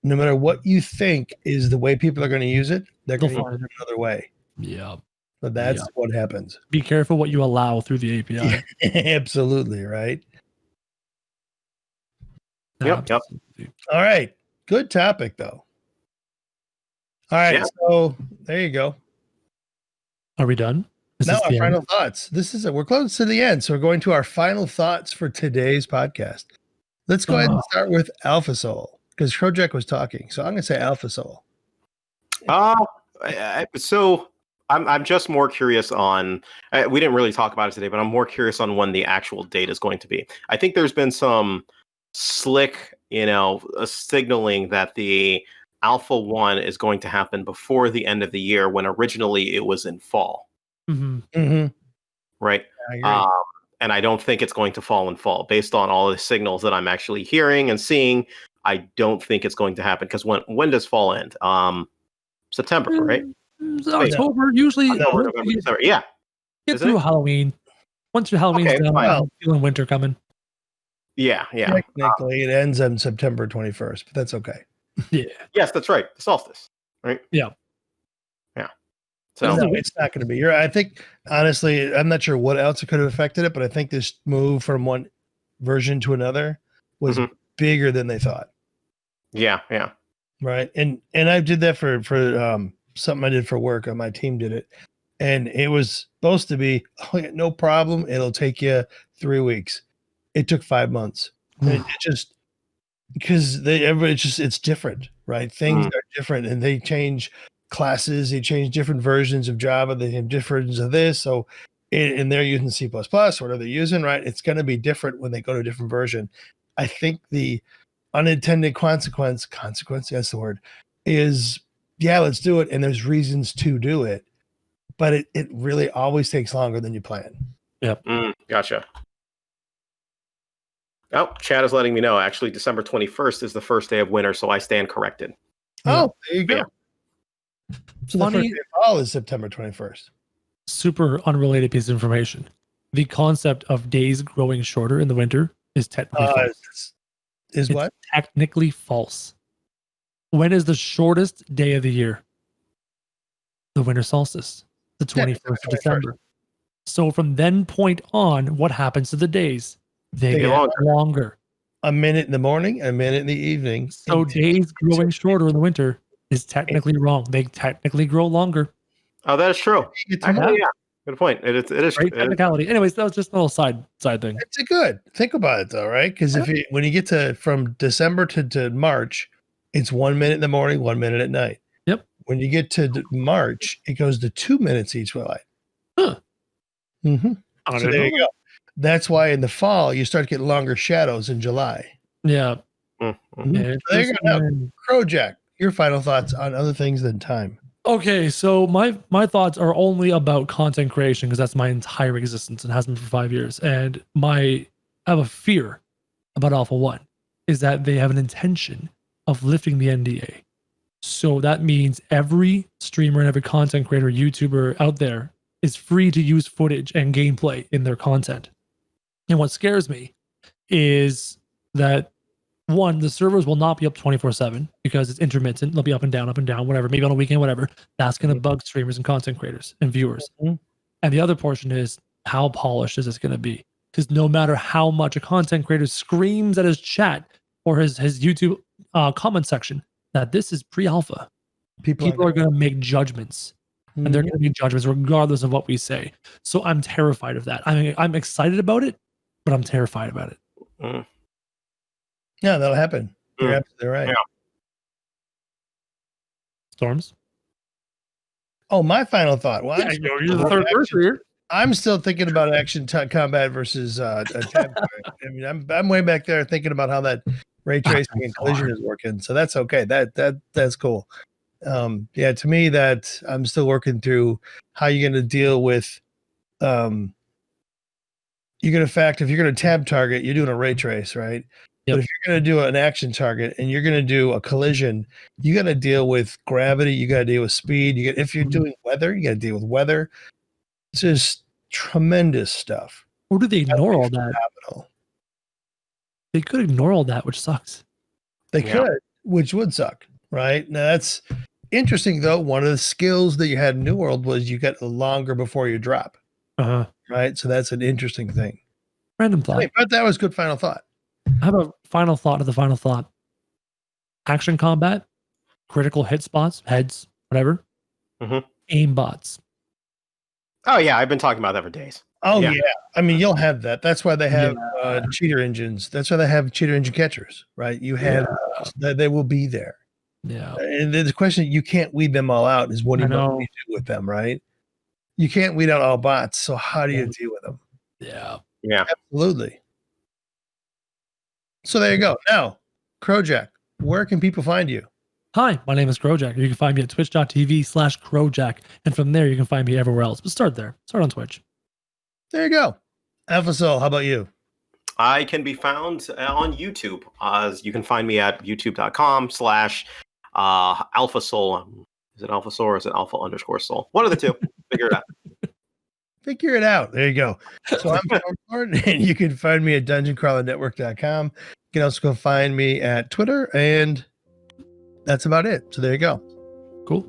no matter what you think is the way people are going to use it, they're going to use it another way. Yeah. But that's what happens. Be careful what you allow through the API. Absolutely, right? Yep. All right. Good topic, though. All right. Yeah. So there you go. Are we done? No, our final thoughts. We're close to the end. So we're going to our final thoughts for today's podcast. Let's go ahead and start with Alpha Soul because Krojak was talking. So I'm going to say Alpha Soul. So I'm just more curious on, we didn't really talk about it today, but I'm more curious on when the actual date is going to be. I think there's been some slick, signaling that the Alpha 1 is going to happen before the end of the year when originally it was in fall. Right? And I don't think it's going to fall in fall based on all the signals that I'm actually hearing and seeing. I don't think it's going to happen because when does fall end? September, right? October, usually. November, December. Yeah. Get through Halloween. Once your Halloween's done, I'm feeling winter coming. Yeah. Technically, it ends on September 21st, but that's okay. Yeah. Yes, that's right. The solstice, right? Yeah. So no, it's not going to be. I think, honestly, I'm not sure what else it could have affected it, but I think this move from one version to another was bigger than they thought. Yeah. Right. And I did that for something I did for work. My team did it. And it was supposed to be, no problem. It'll take you 3 weeks. It took 5 months. It just, because it's different, right? Things are different and they change classes. They change different versions of Java. They have different of this. So, and they're using C++, whatever they're using, right? It's going to be different when they go to a different version. I think the unintended consequence, that's the word, is, let's do it. And there's reasons to do it. But it really always takes longer than you plan. Yep. Gotcha. Oh, Chad is letting me know. Actually, December 21st is the first day of winter, so I stand corrected. Oh, there you go. Yeah. So the first day of fall is September 21st. Super unrelated piece of information. The concept of days growing shorter in the winter is technically false. It's what? Technically false. When is the shortest day of the year? The winter solstice, the 21st of December. So from then point on, what happens to the days? They get longer. A minute in the morning, a minute in the evening. So days growing shorter in the winter is technically wrong. They technically grow longer. Oh, that is true. Actually, yeah. Good point. It is great technicality. Anyways, that was just a little side thing. It's a good. Think about it though, right? Because when you get to from December to March, it's 1 minute in the morning, 1 minute at night. Yep. When you get to March, it goes to 2 minutes each way. Huh. Mm-hmm. So there you go. That's why in the fall you start getting longer shadows in July. Yeah. Mm-hmm. So there you go. Now, Krojak, your final thoughts on other things than time. Okay, so my thoughts are only about content creation because that's my entire existence and has been for 5 years. And I have a fear about Alpha 1 is that they have an intention of lifting the NDA. So that means every streamer and every content creator, YouTuber out there is free to use footage and gameplay in their content. And what scares me is that one, the servers will not be up 24/7 because it's intermittent. They'll be up and down, whatever, maybe on a weekend, whatever. That's going to bug streamers and content creators and viewers. And the other portion is how polished is this going to be? Because no matter how much a content creator screams at his chat or his YouTube comment section that this is pre-alpha, people are going to make judgments. And they're going to make judgments regardless of what we say. So I'm terrified of that. I mean, I'm excited about it, but I'm terrified about it. Yeah, that'll happen. You're absolutely right. Yeah. Storms? Oh, my final thought. Well, you're the third person here. I'm still thinking about action combat versus attack. I mean, I'm way back there thinking about how that ray tracing and collision is working. So that's okay. That's cool. Yeah, to me, that I'm still working through how you're going to deal with. You're going to if you're going to tab target, you're doing a ray trace, right? Yep. But if you're going to do an action target and you're going to do a collision, you got to deal with gravity. You got to deal with speed. If you're doing weather, you got to deal with weather. It's just tremendous stuff. Or do they ignore all that? Phenomenal. They could ignore all that, which sucks. They could, which would suck, right? Now that's interesting, though. One of the skills that you had in New World was you get longer before you drop. Right? So that's an interesting thing. Random thought. But that was good final thought. I have a final thought to the final thought. Action combat, critical hit spots, heads, whatever. Aim bots. Oh, yeah. I've been talking about that for days. Oh, yeah. I mean, you'll have that. That's why they have cheater engines. That's why they have cheater engine catchers, right? You have that they will be there. Yeah. And the question, you can't weed them all out is what do you do with them, right? You can't weed out all bots. So how do you deal with them? Yeah. Yeah. Absolutely. So there you go. Now, Krojak, where can people find you? Hi, my name is Krojak. You can find me at twitch.tv/Krojak. And from there, you can find me everywhere else. But start there. Start on Twitch. There you go. Alpha Soul, how about you? I can be found on YouTube. You can find me at youtube.com/Alpha Soul. Is it Alpha Soul or is it Alpha_Soul? One of the two. Figure it out. Figure it out. There you go. So I'm Stormzlord, and you can find me at dungeoncrawlernetwork.com. You can also go find me at Twitter, and that's about it. So there you go. Cool.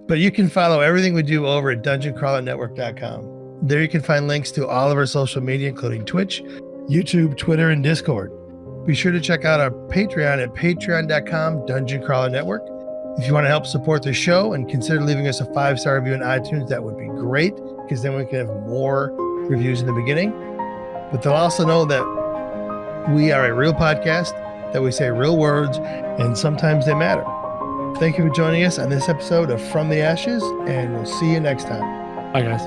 But you can follow everything we do over at dungeoncrawlernetwork.com. There you can find links to all of our social media, including Twitch, YouTube, Twitter, and Discord. Be sure to check out our Patreon at patreon.com/dungeoncrawlernetwork. If you want to help support the show and consider leaving us a 5-star review on iTunes, that would be great, because then we can have more reviews in the beginning. But they'll also know that we are a real podcast, that we say real words, and sometimes they matter. Thank you for joining us on this episode of From the Ashes, and we'll see you next time. Bye, guys.